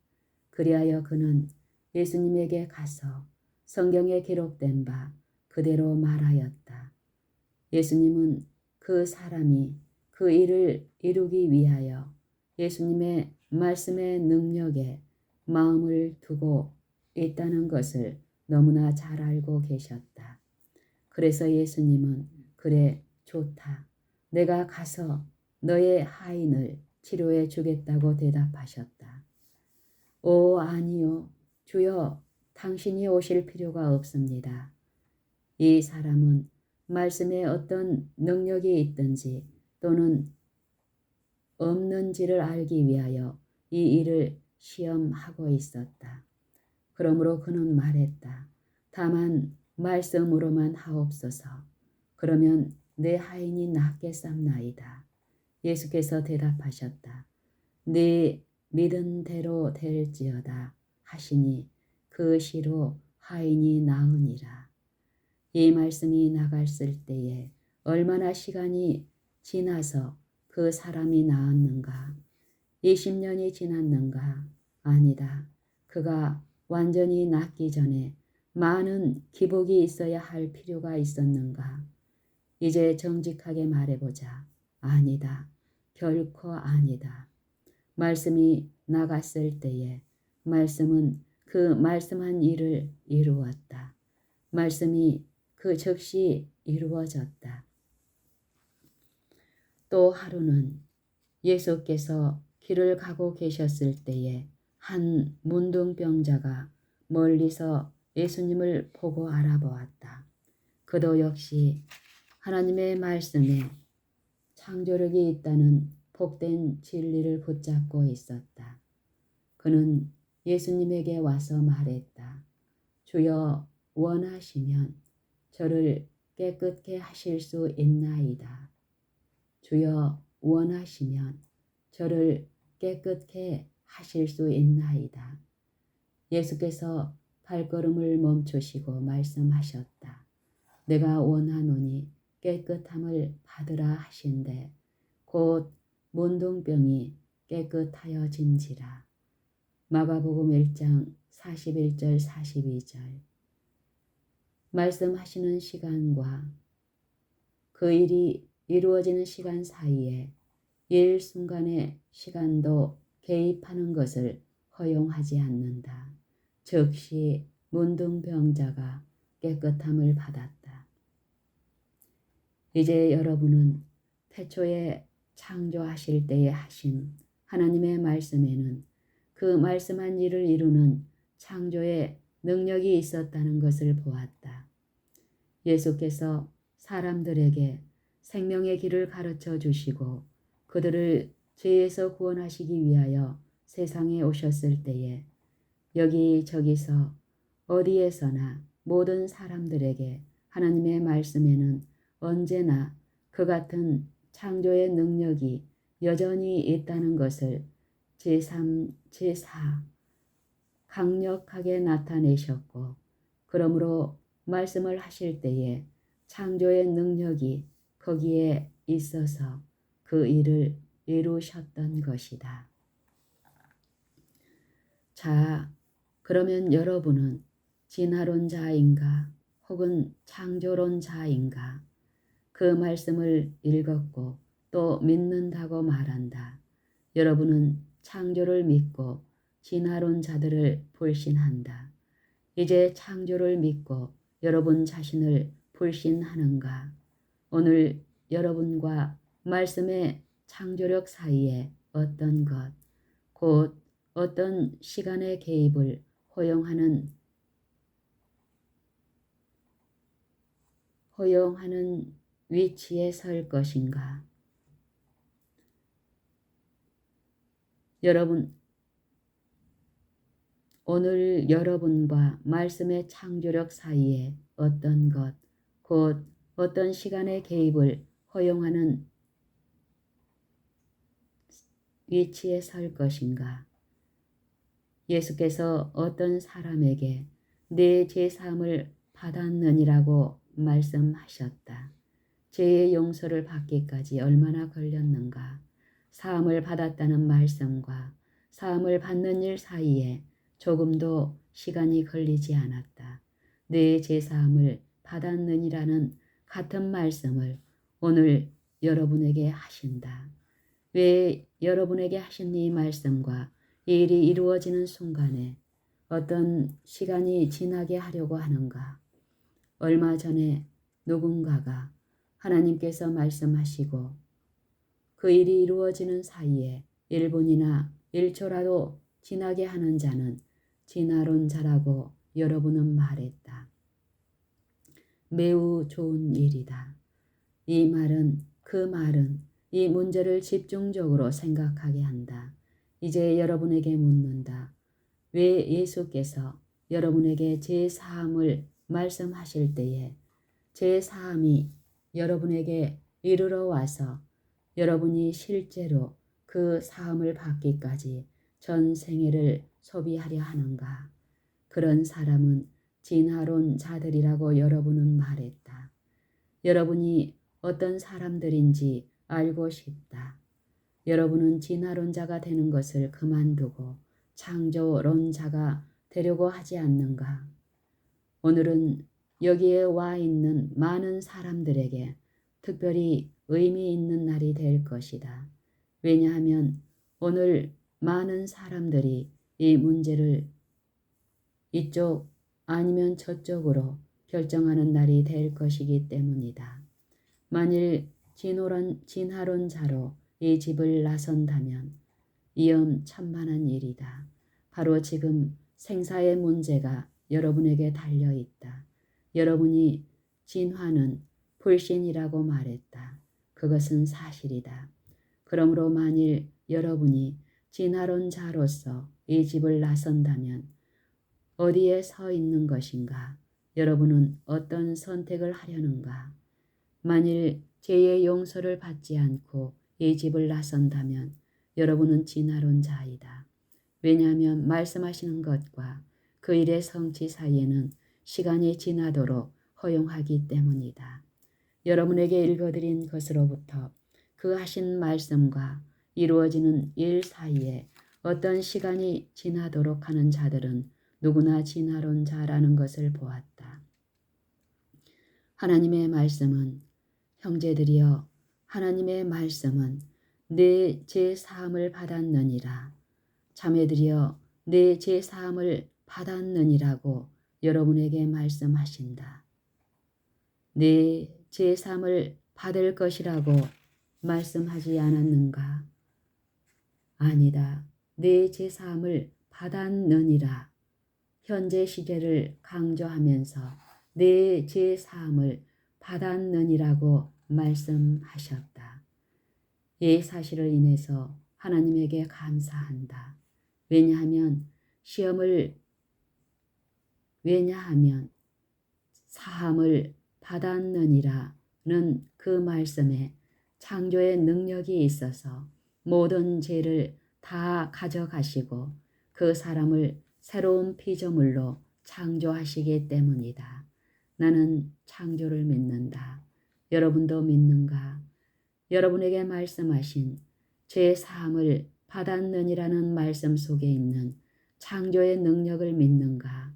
그리하여 그는 예수님에게 가서 성경에 기록된 바 그대로 말하였다. 예수님은 그 사람이 그 일을 이루기 위하여 예수님의 말씀의 능력에 마음을 두고 있다는 것을 너무나 잘 알고 계셨다. 그래서 예수님은 그래 좋다. 내가 가서 너의 하인을 치료해 주겠다고 대답하셨다. 오 아니요 주여 당신이 오실 필요가 없습니다. 이 사람은 말씀에 어떤 능력이 있든지 또는 없는지를 알기 위하여 이 일을 시험하고 있었다. 그러므로 그는 말했다. 다만 말씀으로만 하옵소서. 그러면 내 하인이 낫겠삼나이다. 예수께서 대답하셨다. 네 믿은 대로 될지어다 하시니 그 시로 하인이 나으니라. 이 말씀이 나갔을 때에 얼마나 시간이 지나서 그 사람이 나았는가? 20년이 지났는가? 아니다. 그가 완전히 낫기 전에 많은 기복이 있어야 할 필요가 있었는가? 이제 정직하게 말해보자. 아니다. 결코 아니다. 말씀이 나갔을 때에 말씀은 그 말씀한 일을 이루었다. 말씀이 그 즉시 이루어졌다. 또 하루는 예수께서 길을 가고 계셨을 때에 한 문둥병자가 멀리서 예수님을 보고 알아보았다. 그도 역시 하나님의 말씀에 창조력이 있다는 복된 진리를 붙잡고 있었다. 그는 예수님에게 와서 말했다. 주여 원하시면 저를 깨끗게 하실 수 있나이다. 주여 원하시면 저를 깨끗게 하실 수 있나이다. 예수께서 발걸음을 멈추시고 말씀하셨다. 내가 원하노니 깨끗함을 받으라 하신대 곧 문둥병이 깨끗하여진지라. 마가복음 1장 41절 42절. 말씀하시는 시간과 그 일이 이루어지는 시간 사이에 일순간의 시간도 개입하는 것을 허용하지 않는다. 즉시 문둥병자가 깨끗함을 받았다. 이제 여러분은 태초에 창조하실 때에 하신 하나님의 말씀에는 그 말씀한 일을 이루는 창조의 능력이 있었다는 것을 보았다. 예수께서 사람들에게 생명의 길을 가르쳐 주시고 그들을 죄에서 구원하시기 위하여 세상에 오셨을 때에 여기저기서 어디에서나 모든 사람들에게 하나님의 말씀에는 언제나 그 같은 창조의 능력이 여전히 있다는 것을 제3, 제4 강력하게 나타내셨고 그러므로 말씀을 하실 때에 창조의 능력이 거기에 있어서 그 일을 이루셨던 것이다. 자, 그러면 여러분은 진화론자인가 혹은 창조론자인가? 그 말씀을 읽었고 또 믿는다고 말한다. 여러분은 창조를 믿고 진화론자들을 불신한다. 이제 창조를 믿고 여러분 자신을 불신하는가? 오늘 여러분과 말씀의 창조력 사이에 어떤 것, 곧 어떤 시간의 개입을 허용하는 위치에 설 것인가? 여러분, 오늘 여러분과 말씀의 창조력 사이에 어떤 것, 곧 어떤 시간의 개입을 허용하는 위치에 설 것인가? 예수께서 어떤 사람에게 내 죄사함을 받았느니라고 말씀하셨다. 죄의 용서를 받기까지 얼마나 걸렸는가? 사함을 받았다는 말씀과 사함을 받는 일 사이에 조금도 시간이 걸리지 않았다. 내 죄사함을 받았느니라는 같은 말씀을 오늘 여러분에게 하신다. 왜 여러분에게 하신 이 말씀과 이 일이 이루어지는 순간에 어떤 시간이 지나게 하려고 하는가? 얼마 전에 누군가가 하나님께서 말씀하시고 그 일이 이루어지는 사이에 1분이나 1초라도 지나게 하는 자는 진화론자라고 여러분은 말했다. 매우 좋은 일이다. 이 말은 이 문제를 집중적으로 생각하게 한다. 이제 여러분에게 묻는다. 왜 예수께서 여러분에게 제사함을 말씀하실 때에 제사함이 여러분에게 이르러 와서 여러분이 실제로 그 사함을 받기까지 전 생애를 소비하려 하는가? 그런 사람은 진화론 자들이라고 여러분은 말했다. 여러분이 어떤 사람들인지 알고 싶다. 여러분은 진화론자가 되는 것을 그만두고 창조론자가 되려고 하지 않는가? 오늘은 여기에 와 있는 많은 사람들에게 특별히 의미 있는 날이 될 것이다. 왜냐하면 오늘 많은 사람들이 이 문제를 이쪽 아니면 저쪽으로 결정하는 날이 될 것이기 때문이다. 만일 진화론자로 이 집을 나선다면 위험천만한 일이다. 바로 지금 생사의 문제가 여러분에게 달려있다. 여러분이 진화는 불신이라고 말했다. 그것은 사실이다. 그러므로 만일 여러분이 진화론자로서 이 집을 나선다면 어디에 서 있는 것인가? 여러분은 어떤 선택을 하려는가? 만일 죄의 용서를 받지 않고 이 집을 나선다면 여러분은 진화론자이다. 왜냐하면 말씀하시는 것과 그 일의 성취 사이에는 시간이 지나도록 허용하기 때문이다. 여러분에게 읽어드린 것으로부터 그 하신 말씀과 이루어지는 일 사이에 어떤 시간이 지나도록 하는 자들은 누구나 진화론자라는 것을 보았다. 하나님의 말씀은 형제들이여 하나님의 말씀은 내 죄사함을 받았느니라. 자매들이여 내 죄사함을 받았느니라고 여러분에게 말씀하신다. 내 죄사함을 받을 것이라고 말씀하지 않았는가? 아니다. 내 죄사함을 받았느니라. 현재 시제를 강조하면서 내 죄사함을 받았느니라고 말씀하셨다. 이 사실을 인해서 하나님에게 감사한다. 왜냐하면 사함을 받았느니라는 그 말씀에 창조의 능력이 있어서 모든 죄를 다 가져가시고 그 사람을 새로운 피조물로 창조하시기 때문이다. 나는 창조를 믿는다. 여러분도 믿는가? 여러분에게 말씀하신 죄 사함을 받았느니라는 말씀 속에 있는 창조의 능력을 믿는가?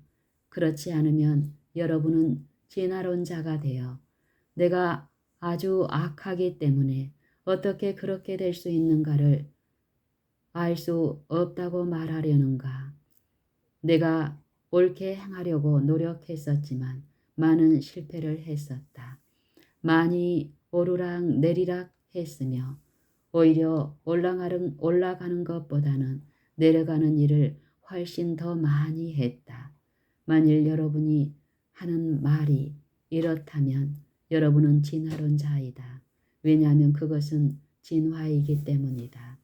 그렇지 않으면 여러분은 진화론자가 되어 내가 아주 악하기 때문에 어떻게 그렇게 될 수 있는가를 알 수 없다고 말하려는가? 내가 옳게 행하려고 노력했었지만 많은 실패를 했었다. 많이 오르락 내리락 했으며 오히려 올라가는 것보다는 내려가는 일을 훨씬 더 많이 했다. 만일 여러분이 하는 말이 이렇다면 여러분은 진화론자이다. 왜냐하면 그것은 진화이기 때문이다.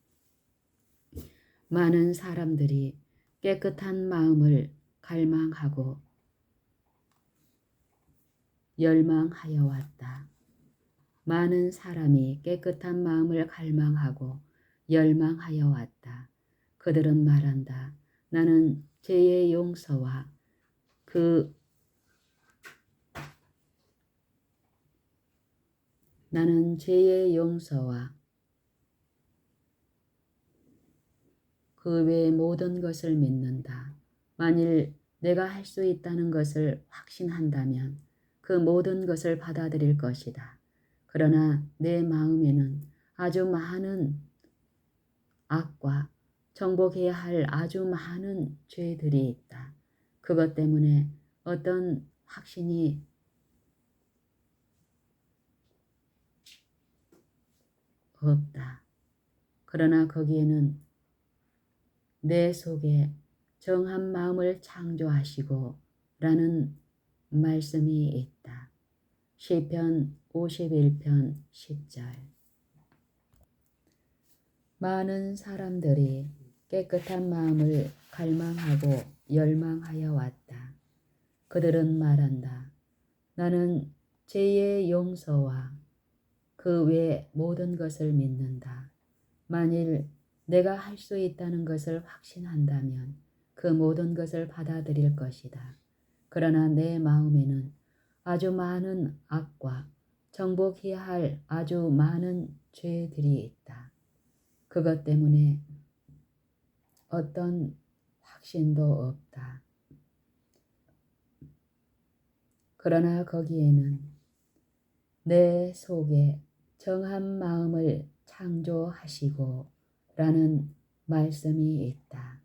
많은 사람들이 깨끗한 마음을 갈망하고 열망하여 왔다. 많은 사람이 깨끗한 마음을 갈망하고 열망하여 왔다. 그들은 말한다. 나는 죄의 용서와 그 외의 모든 것을 믿는다. 만일 내가 할 수 있다는 것을 확신한다면 그 모든 것을 받아들일 것이다. 그러나 내 마음에는 아주 많은 악과 정복해야 할 아주 많은 죄들이 있다. 그것 때문에 어떤 확신이 없다. 그러나 거기에는 내 속에 정한 마음을 창조하시고 라는 말씀이 있다. 시편 51편 10절. 많은 사람들이 깨끗한 마음을 갈망하고 열망하여 왔다. 그들은 말한다. 나는 죄의 용서와 그 외 모든 것을 믿는다. 만일 내가 할 수 있다는 것을 확신한다면 그 모든 것을 받아들일 것이다. 그러나 내 마음에는 아주 많은 악과 정복해야 할 아주 많은 죄들이 있다. 그것 때문에 어떤 확신도 없다. 그러나 거기에는 내 속에 정한 마음을 창조하시고 라는 말씀이 있다.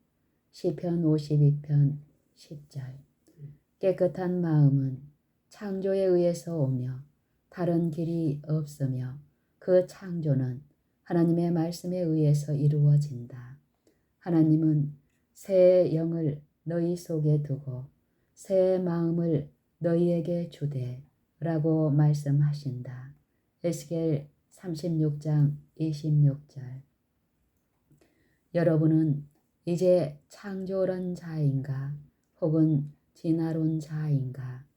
시편 52편 10절. 깨끗한 마음은 창조에 의해서 오며 다른 길이 없으며 그 창조는 하나님의 말씀에 의해서 이루어진다. 하나님은 새 영을 너희 속에 두고 새 마음을 너희에게 주되 라고 말씀하신다. 에스겔 36장 26절. 여러분은 이제 창조론 자인가 혹은 진화론 자인가?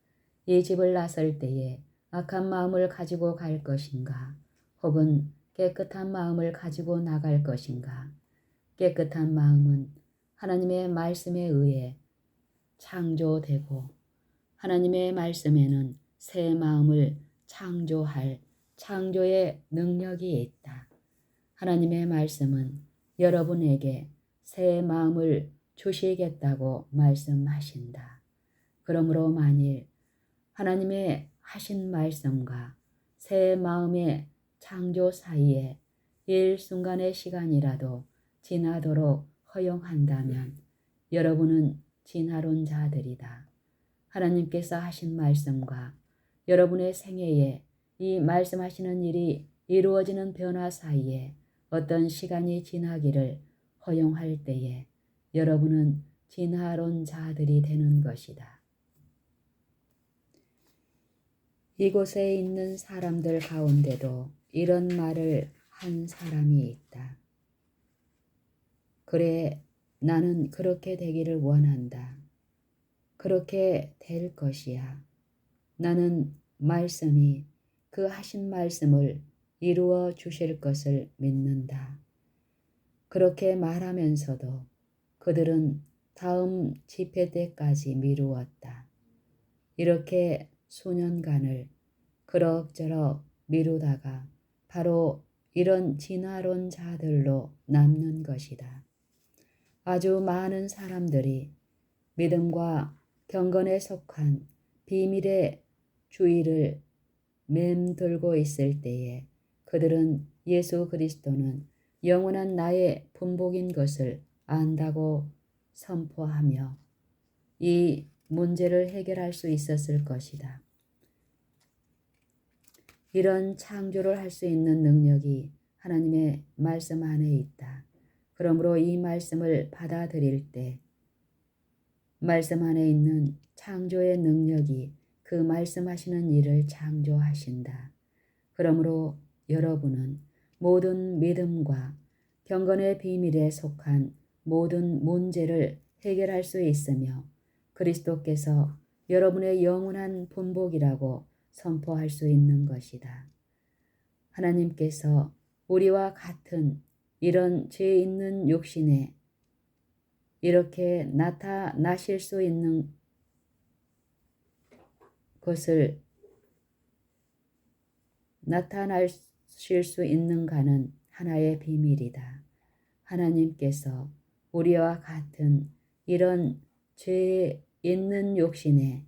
이 집을 나설 때에 악한 마음을 가지고 갈 것인가 혹은 깨끗한 마음을 가지고 나갈 것인가? 깨끗한 마음은 하나님의 말씀에 의해 창조되고 하나님의 말씀에는 새 마음을 창조할 창조의 능력이 있다. 하나님의 말씀은 여러분에게 새 마음을 주시겠다고 말씀하신다. 그러므로 만일 하나님의 하신 말씀과 새 마음의 창조 사이에 일순간의 시간이라도 지나도록 허용한다면 여러분은 진화론 자들이다. 하나님께서 하신 말씀과 여러분의 생애에 이 말씀하시는 일이 이루어지는 변화 사이에 어떤 시간이 지나기를 허용할 때에 여러분은 진화론 자들이 되는 것이다. 이곳에 있는 사람들 가운데도 이런 말을 한 사람이 있다. 그래, 나는 그렇게 되기를 원한다. 그렇게 될 것이야. 나는 말씀이 그 하신 말씀을 이루어 주실 것을 믿는다. 그렇게 말하면서도 그들은 다음 집회 때까지 미루었다. 이렇게 수년간을 그럭저럭 미루다가 바로 이런 진화론 자들로 남는 것이다. 아주 많은 사람들이 믿음과 경건에 속한 비밀의 주의를 맴돌고 있을 때에 그들은 예수 그리스도는 영원한 나의 분복인 것을 안다고 선포하며 이 문제를 해결할 수 있었을 것이다. 이런 창조를 할 수 있는 능력이 하나님의 말씀 안에 있다. 그러므로 이 말씀을 받아들일 때 말씀 안에 있는 창조의 능력이 그 말씀하시는 일을 창조하신다. 그러므로 여러분은 모든 믿음과 경건의 비밀에 속한 모든 문제를 해결할 수 있으며 그리스도께서 여러분의 영원한 분복이라고 선포할 수 있는 것이다. 하나님께서 우리와 같은 이런 죄 있는 육신에 이렇게 나타나실 수 있는 것을 나타나실 수 있는가는 하나의 비밀이다. 하나님께서 우리와 같은 이런 죄 있는 육신에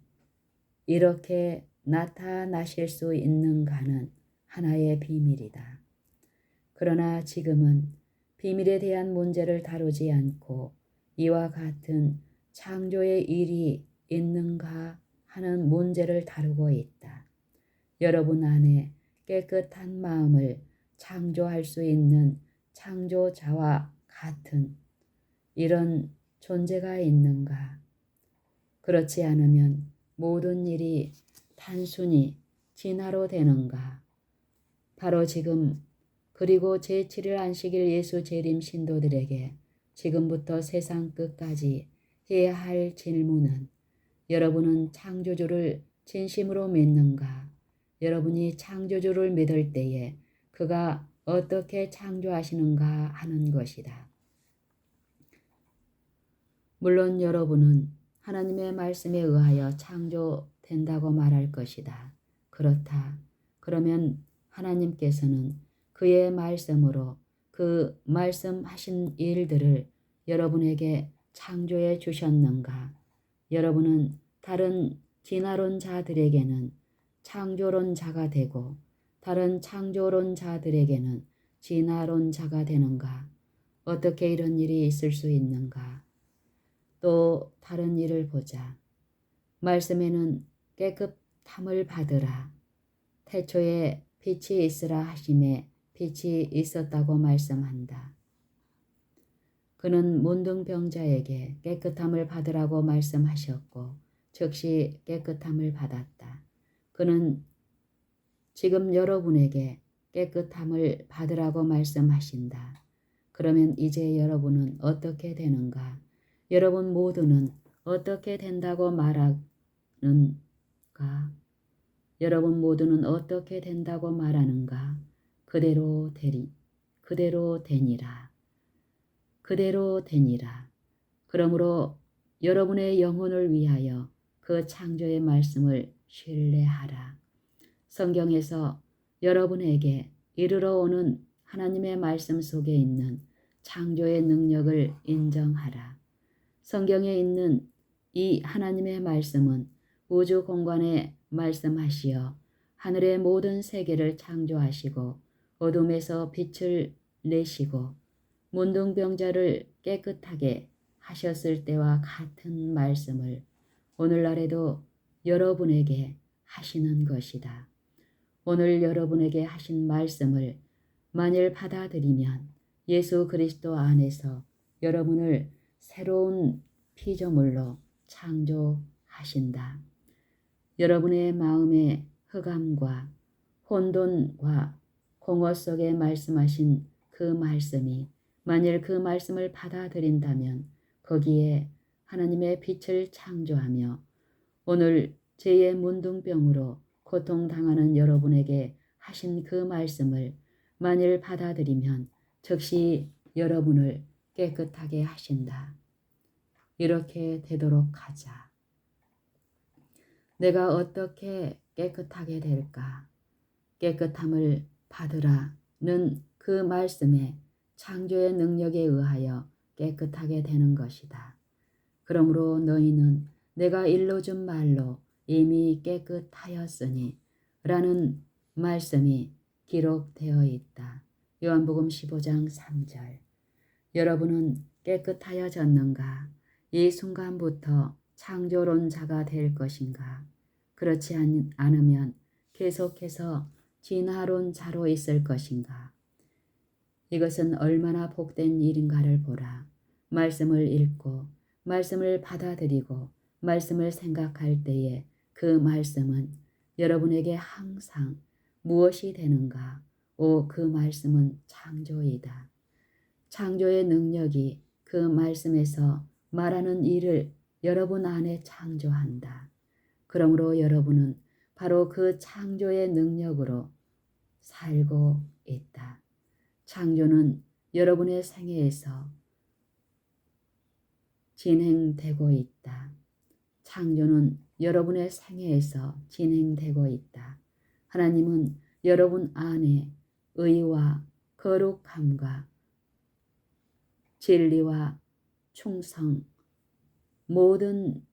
이렇게 나타나실 수 있는가는 하나의 비밀이다. 그러나 지금은 비밀에 대한 문제를 다루지 않고 이와 같은 창조의 일이 있는가 하는 문제를 다루고 있다. 여러분 안에 깨끗한 마음을 창조할 수 있는 창조자와 같은 이런 존재가 있는가? 그렇지 않으면 모든 일이 단순히 진화로 되는가? 바로 지금 그리고 제7일 안식일 예수 재림 신도들에게 지금부터 세상 끝까지 해야 할 질문은 여러분은 창조주를 진심으로 믿는가? 여러분이 창조주를 믿을 때에 그가 어떻게 창조하시는가 하는 것이다. 물론 여러분은 하나님의 말씀에 의하여 창조된다고 말할 것이다. 그렇다. 그러면 하나님께서는 그의 말씀으로 그 말씀하신 일들을 여러분에게 창조해 주셨는가? 여러분은 다른 진화론자들에게는 창조론자가 되고 다른 창조론자들에게는 진화론자가 되는가? 어떻게 이런 일이 있을 수 있는가? 또 다른 일을 보자. 말씀에는 깨끗함을 받으라. 태초에 빛이 있으라 하심에 빛이 있었다고 말씀한다. 그는 문둥병자에게 깨끗함을 받으라고 말씀하셨고 즉시 깨끗함을 받았다. 그는 지금 여러분에게 깨끗함을 받으라고 말씀하신다. 그러면 이제 여러분은 어떻게 되는가? 여러분 모두는 어떻게 된다고 말하는가? 여러분 모두는 어떻게 된다고 말하는가? 그대로 되니라. 그대로 되니라. 그러므로 여러분의 영혼을 위하여 그 창조의 말씀을 신뢰하라. 성경에서 여러분에게 이르러 오는 하나님의 말씀 속에 있는 창조의 능력을 인정하라. 성경에 있는 이 하나님의 말씀은 우주 공간에 말씀하시어 하늘의 모든 세계를 창조하시고 어둠에서 빛을 내시고 문둥병자를 깨끗하게 하셨을 때와 같은 말씀을 오늘날에도 여러분에게 하시는 것이다. 오늘 여러분에게 하신 말씀을 만일 받아들이면 예수 그리스도 안에서 여러분을 새로운 피조물로 창조하신다. 여러분의 마음의 흑암과 혼돈과 공허 속에 말씀하신 그 말씀이 만일 그 말씀을 받아들인다면 거기에 하나님의 빛을 창조하며 오늘 죄의 문둥병으로 고통당하는 여러분에게 하신 그 말씀을 만일 받아들이면 즉시 여러분을 깨끗하게 하신다. 이렇게 되도록 하자. 내가 어떻게 깨끗하게 될까? 깨끗함을 받으라는 그 말씀에 창조의 능력에 의하여 깨끗하게 되는 것이다. 그러므로 너희는 내가 일러준 말로 이미 깨끗하였으니 라는 말씀이 기록되어 있다. 요한복음 15장 3절. 여러분은 깨끗하여졌는가? 이 순간부터 창조론자가 될 것인가? 그렇지 않으면 계속해서 진화론자로 있을 것인가? 이것은 얼마나 복된 일인가를 보라. 말씀을 읽고 말씀을 받아들이고 말씀을 생각할 때에 그 말씀은 여러분에게 항상 무엇이 되는가? 그 말씀은 창조이다. 창조의 능력이 그 말씀에서 말하는 일을 여러분 안에 창조한다. 그러므로 여러분은 바로 그 창조의 능력으로 살고 있다. 창조는 여러분의 생애에서 진행되고 있다. 창조는 여러분의 생애에서 진행되고 있다. 하나님은 여러분 안에 의와 거룩함과 진리와 충성, 모든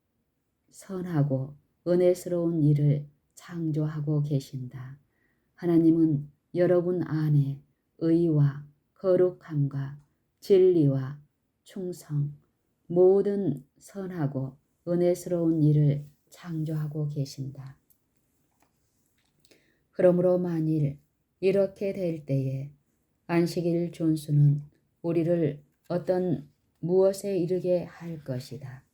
선하고 은혜스러운 일을 창조하고 계신다. 하나님은 여러분 안에 의와 거룩함과 진리와 충성, 모든 선하고 은혜스러운 일을 창조하고 계신다. 그러므로 만일 이렇게 될 때에 안식일 존수는 우리를 어떤 무엇에 이르게 할 것이다.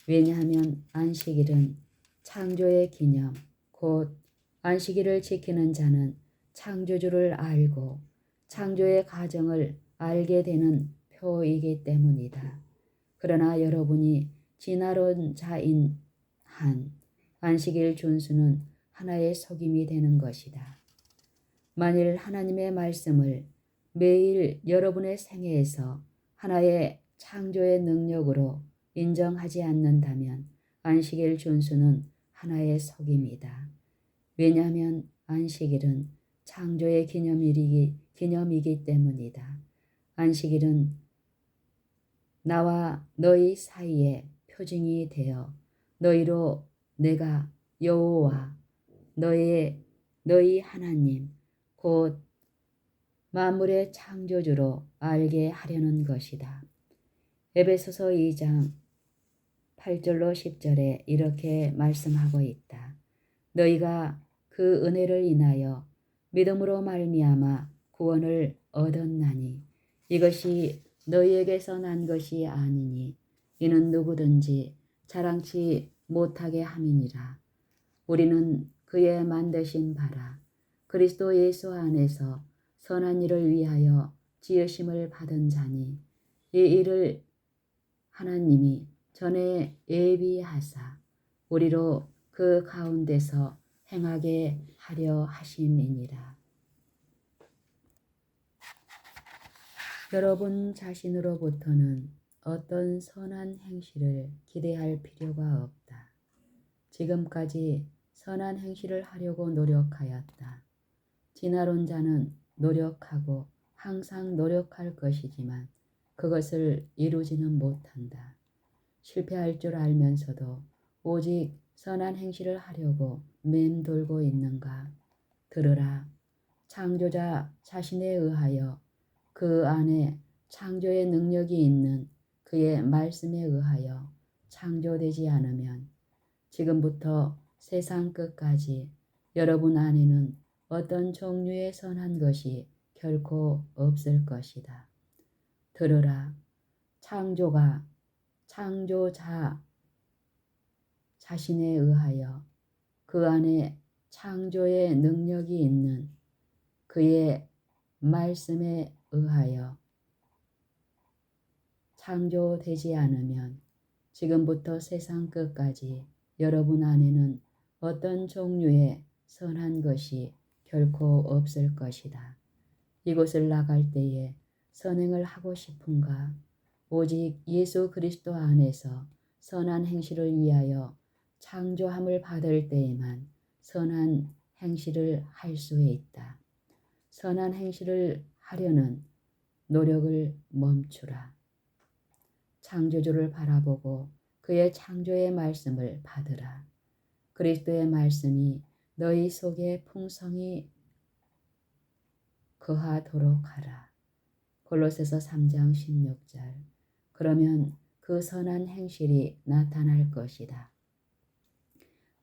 왜냐하면 안식일은 창조의 기념, 곧 안식일을 지키는 자는 창조주를 알고 창조의 과정을 알게 되는 표이기 때문이다. 그러나 여러분이 진화론 자인 한 안식일 준수는 하나의 속임이 되는 것이다. 만일 하나님의 말씀을 매일 여러분의 생애에서 하나의 창조의 능력으로 인정하지 않는다면 안식일 준수는 하나의 속임이다. 왜냐하면 안식일은 창조의 기념이기 때문이다. 안식일은 나와 너희 사이에 표징이 되어 너희로 내가 여호와 너희 하나님 곧 만물의 창조주로 알게 하려는 것이다. 에베소서 2장 8절로 10절에 이렇게 말씀하고 있다. 너희가 그 은혜를 인하여 믿음으로 말미암아 구원을 얻었나니 이것이 너희에게서 난 것이 아니니 이는 누구든지 자랑치 못하게 함이니라. 우리는 그의 만드신 바라 그리스도 예수 안에서 선한 일을 위하여 지으심을 받은 자니 이 일을 하나님이 전에 예비하사 우리로 그 가운데서 행하게 하려 하심이니라. 여러분 자신으로부터는 어떤 선한 행실을 기대할 필요가 없다. 지금까지 선한 행실을 하려고 노력하였다. 진화론자는 노력하고 항상 노력할 것이지만 그것을 이루지는 못한다. 실패할 줄 알면서도 오직 선한 행실을 하려고 맴돌고 있는가? 들으라. 창조자 자신에 의하여 그 안에 창조의 능력이 있는 그의 말씀에 의하여 창조되지 않으면 지금부터 세상 끝까지 여러분 안에는 어떤 종류의 선한 것이 결코 없을 것이다. 들으라. 창조자 자신에 의하여 그 안에 창조의 능력이 있는 그의 말씀에 의하여 창조되지 않으면 지금부터 세상 끝까지 여러분 안에는 어떤 종류의 선한 것이 결코 없을 것이다. 이곳을 나갈 때에 선행을 하고 싶은가? 오직 예수 그리스도 안에서 선한 행실을 위하여 창조함을 받을 때에만 선한 행실을 할 수 있다. 선한 행실을 하려는 노력을 멈추라. 창조주를 바라보고 그의 창조의 말씀을 받으라. 그리스도의 말씀이 너희 속에 풍성히 거하도록 하라. 골로새서 3장 16절. 그러면 그 선한 행실이 나타날 것이다.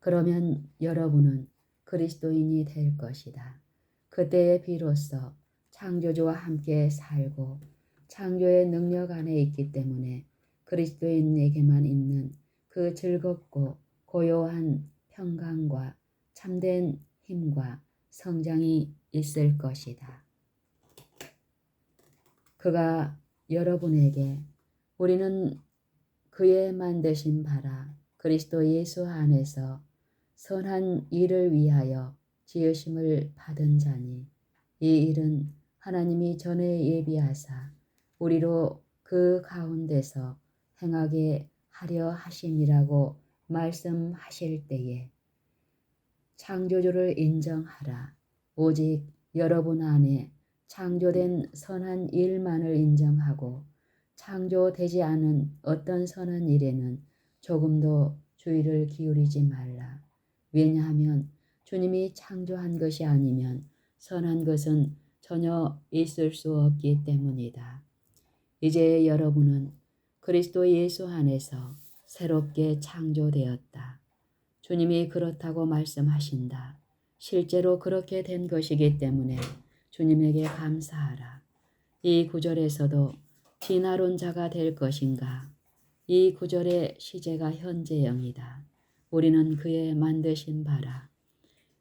그러면 여러분은 그리스도인이 될 것이다. 그때에 비로소 창조주와 함께 살고 창조의 능력 안에 있기 때문에 그리스도인에게만 있는 그 즐겁고 고요한 평강과 참된 힘과 성장이 있을 것이다. 그가 여러분에게 우리는 그의 만드신 바라 그리스도 예수 안에서 선한 일을 위하여 지으심을 받은 자니 이 일은 하나님이 전에 예비하사 우리로 그 가운데서 행하게 하려 하심이라고 말씀하실 때에 창조주를 인정하라. 오직 여러분 안에 창조된 선한 일만을 인정하고 창조되지 않은 어떤 선한 일에는 조금도 주의를 기울이지 말라. 왜냐하면 주님이 창조한 것이 아니면 선한 것은 전혀 있을 수 없기 때문이다. 이제 여러분은 그리스도 예수 안에서 새롭게 창조되었다. 주님이 그렇다고 말씀하신다. 실제로 그렇게 된 것이기 때문에 주님에게 감사하라. 이 구절에서도 진화론자가 될 것인가? 이 구절의 시제가 현재형이다. 우리는 그의 만드신 바라.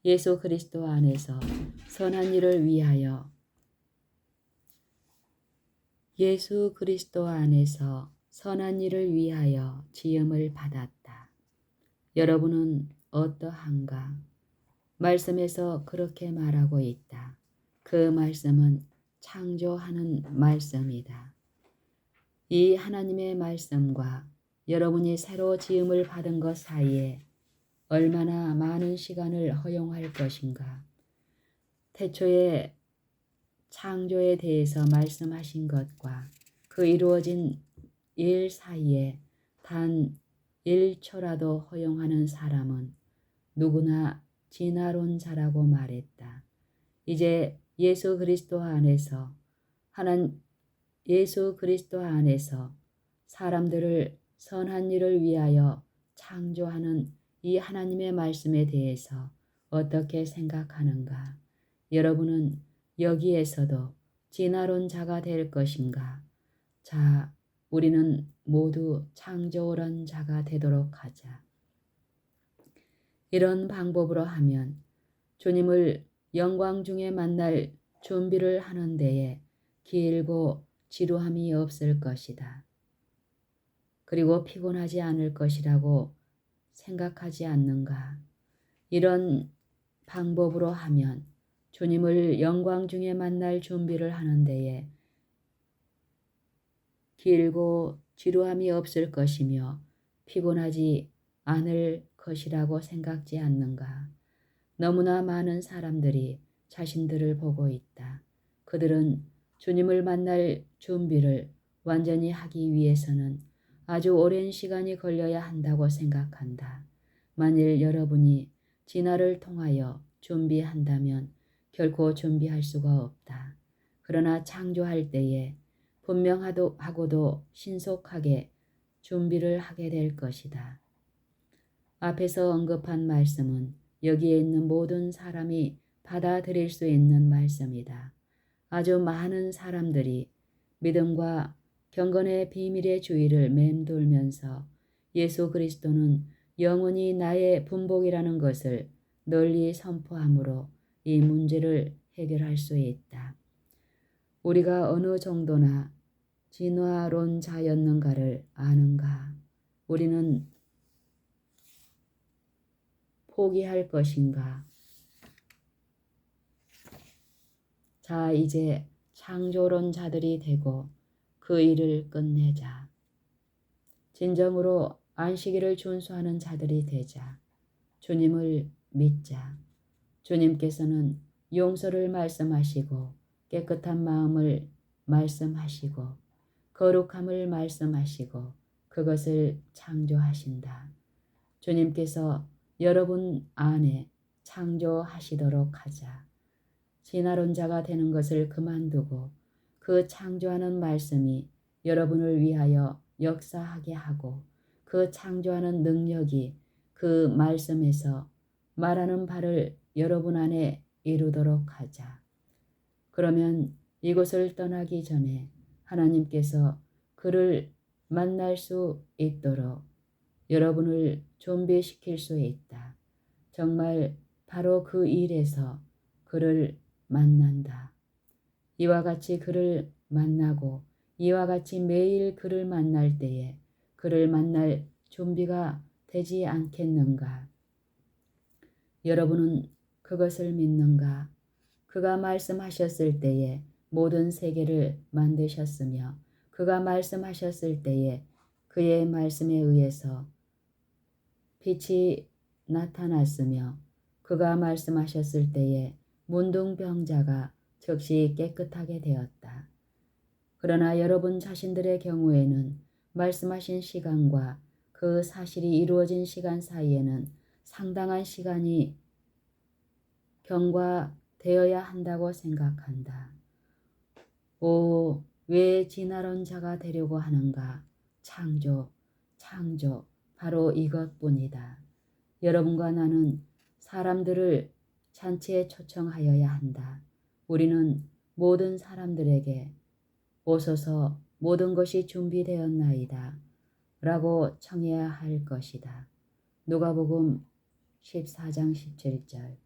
예수 그리스도 안에서 선한 일을 위하여 예수 그리스도 안에서 선한 일을 위하여 지음을 받았다. 여러분은 어떠한가? 말씀에서 그렇게 말하고 있다. 그 말씀은 창조하는 말씀이다. 이 하나님의 말씀과 여러분이 새로 지음을 받은 것 사이에 얼마나 많은 시간을 허용할 것인가? 태초에 창조에 대해서 말씀하신 것과 그 이루어진 일 사이에 단 1초라도 허용하는 사람은 누구나 진화론자라고 말했다. 이제 예수 그리스도 안에서 예수 그리스도 안에서 사람들을 선한 일을 위하여 창조하는 이 하나님의 말씀에 대해서 어떻게 생각하는가? 여러분은 여기에서도 진화론자가 될 것인가? 자, 우리는 모두 창조론자가 되도록 하자. 이런 방법으로 하면 주님을 영광 중에 만날 준비를 하는 데에 길고 지루함이 없을 것이다. 그리고 피곤하지 않을 것이라고 생각하지 않는가? 이런 방법으로 하면 주님을 영광 중에 만날 준비를 하는 데에 길고 지루함이 없을 것이며 피곤하지 않을 것이라고 생각지 않는가? 너무나 많은 사람들이 자신들을 보고 있다. 그들은 주님을 만날 준비를 완전히 하기 위해서는 아주 오랜 시간이 걸려야 한다고 생각한다. 만일 여러분이 진화를 통하여 준비한다면 결코 준비할 수가 없다. 그러나 창조할 때에 분명하고도 신속하게 준비를 하게 될 것이다. 앞에서 언급한 말씀은 여기에 있는 모든 사람이 받아들일 수 있는 말씀이다. 아주 많은 사람들이 믿음과 경건의 비밀의 주의를 맴돌면서 예수 그리스도는 영원히 나의 분복이라는 것을 널리 선포함으로 이 문제를 해결할 수 있다. 우리가 어느 정도나 진화론자였는가를 아는가? 우리는 포기할 것인가? 자, 이제 창조론자들이 되고 그 일을 끝내자. 진정으로 안식일을 준수하는 자들이 되자. 주님을 믿자. 주님께서는 용서를 말씀하시고 깨끗한 마음을 말씀하시고 거룩함을 말씀하시고 그것을 창조하신다. 주님께서 여러분 안에 창조하시도록 하자. 진화론자가 되는 것을 그만두고 그 창조하는 말씀이 여러분을 위하여 역사하게 하고 그 창조하는 능력이 그 말씀에서 말하는 바를 여러분 안에 이루도록 하자. 그러면 이곳을 떠나기 전에 하나님께서 그를 만날 수 있도록 여러분을 준비시킬 수 있다. 정말 바로 그 일에서 그를 만난다. 이와 같이 그를 만나고 이와 같이 매일 그를 만날 때에 그를 만날 준비가 되지 않겠는가? 여러분은 그것을 믿는가? 그가 말씀하셨을 때에 모든 세계를 만드셨으며 그가 말씀하셨을 때에 그의 말씀에 의해서 빛이 나타났으며 그가 말씀하셨을 때에 문둥병자가 즉시 깨끗하게 되었다. 그러나 여러분 자신들의 경우에는 말씀하신 시간과 그 사실이 이루어진 시간 사이에는 상당한 시간이 경과되어야 한다고 생각한다. 오, 왜 진화론자가 되려고 하는가? 창조, 바로 이것뿐이다. 여러분과 나는 사람들을 잔치에 초청하여야 한다. 우리는 모든 사람들에게 오소서 모든 것이 준비되었나이다 라고 청해야 할 것이다. 누가복음 14장 17절.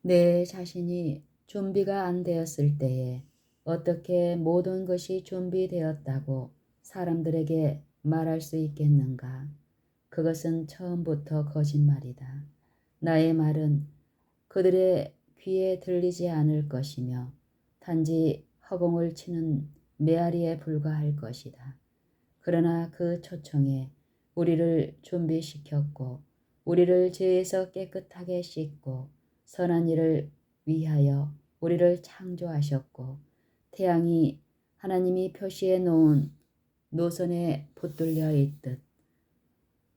내 자신이 준비가 안 되었을 때에 어떻게 모든 것이 준비되었다고 사람들에게 말할 수 있겠는가? 그것은 처음부터 거짓말이다. 나의 말은 그들의 귀에 들리지 않을 것이며 단지 허공을 치는 메아리에 불과할 것이다. 그러나 그 초청에 우리를 준비시켰고 우리를 죄에서 깨끗하게 씻고 선한 일을 위하여 우리를 창조하셨고 태양이 하나님이 표시해 놓은 노선에 붙들려 있듯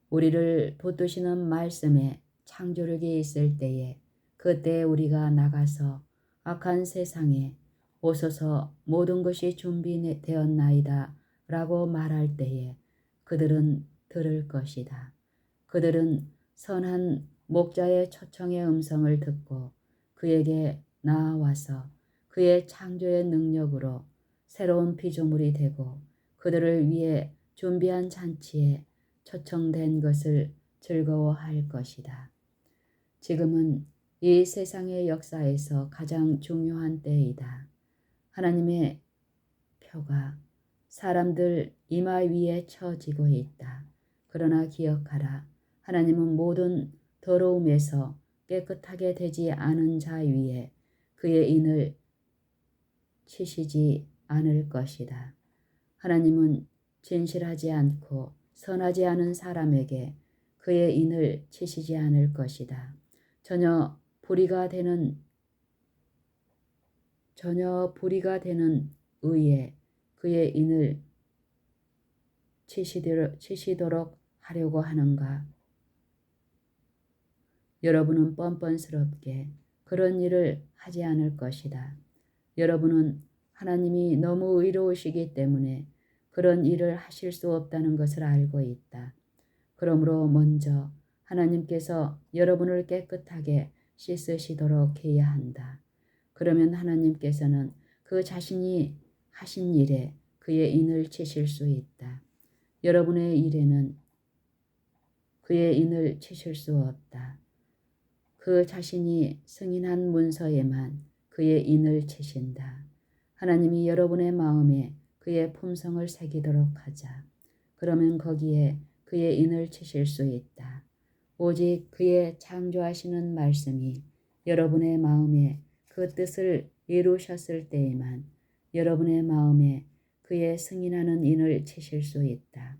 우리를 붙드시는 말씀에 창조력이 있을 때에 그때 우리가 나가서 악한 세상에 오소서 모든 것이 준비되었나이다 라고 말할 때에 그들은 들을 것이다. 그들은 선한 목자의 초청의 음성을 듣고 그에게 나아와서 그의 창조의 능력으로 새로운 피조물이 되고 그들을 위해 준비한 잔치에 초청된 것을 즐거워할 것이다. 지금은 이 세상의 역사에서 가장 중요한 때이다. 하나님의 표가 사람들 이마 위에 쳐지고 있다. 그러나 기억하라. 하나님은 모든 더러움에서 깨끗하게 되지 않은 자 위에 그의 인을 치시지 않을 것이다. 하나님은 진실하지 않고 선하지 않은 사람에게 그의 인을 치시지 않을 것이다. 전혀 불의가 되는 의에 그의 인을 치시도록 하려고 하는가? 여러분은 뻔뻔스럽게 그런 일을 하지 않을 것이다. 여러분은 하나님이 너무 의로우시기 때문에 그런 일을 하실 수 없다는 것을 알고 있다. 그러므로 먼저 하나님께서 여러분을 깨끗하게 씻으시도록 해야 한다. 그러면 하나님께서는 그 자신이 하신 일에 그의 인을 치실 수 있다. 여러분의 일에는 그의 인을 치실 수 없다. 그 자신이 승인한 문서에만 그의 인을 치신다. 하나님이 여러분의 마음에 그의 품성을 새기도록 하자. 그러면 거기에 그의 인을 치실 수 있다. 오직 그의 창조하시는 말씀이 여러분의 마음에 그 뜻을 이루셨을 때에만 여러분의 마음에 그의 승인하는 인을 치실 수 있다.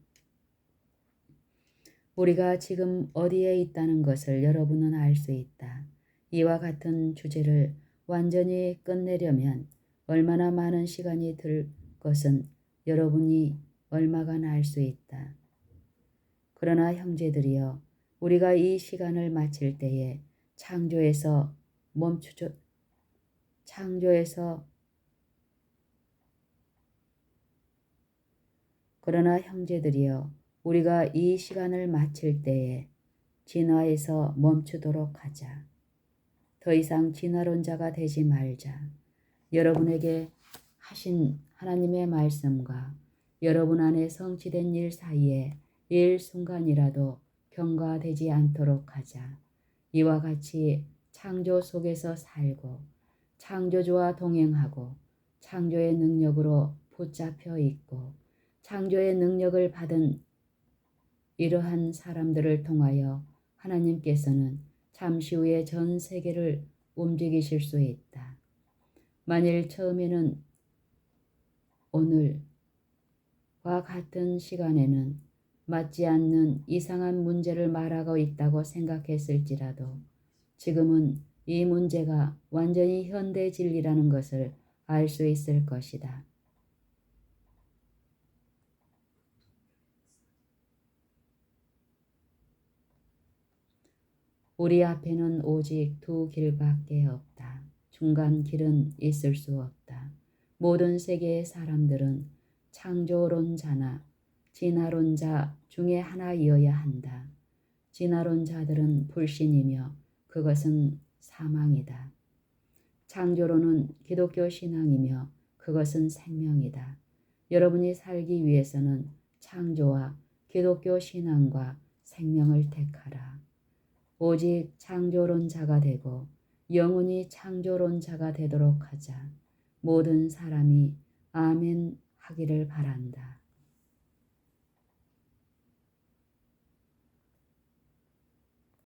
우리가 지금 어디에 있다는 것을 여러분은 알 수 있다. 이와 같은 주제를 완전히 끝내려면 얼마나 많은 시간이 들 것은 여러분이 얼마간 알 수 있다. 그러나 형제들이여, 우리가 이 시간을 마칠 때에 그러나 형제들이여, 우리가 이 시간을 마칠 때에 진화에서 멈추도록 하자. 더 이상 진화론자가 되지 말자. 여러분에게 하신 하나님의 말씀과 여러분 안에 성취된 일 사이에 일순간이라도 경과되지 않도록 하자. 이와 같이 창조 속에서 살고 창조주와 동행하고 창조의 능력으로 붙잡혀 있고 창조의 능력을 받은 이러한 사람들을 통하여 하나님께서는 잠시 후에 전 세계를 움직이실 수 있다. 만일 처음에는 오늘과 같은 시간에는 맞지 않는 이상한 문제를 말하고 있다고 생각했을지라도 지금은 이 문제가 완전히 현대 진리라는 것을 알 수 있을 것이다. 우리 앞에는 오직 두 길밖에 없다. 중간 길은 있을 수 없다. 모든 세계의 사람들은 창조론자나 진화론자 중에 하나이어야 한다. 진화론자들은 불신이며 그것은 사망이다. 창조론은 기독교 신앙이며 그것은 생명이다. 여러분이 살기 위해서는 창조와 기독교 신앙과 생명을 택하라. 오직 창조론자가 되고 영원히 창조론자가 되도록 하자. 모든 사람이 아멘 하기를 바란다.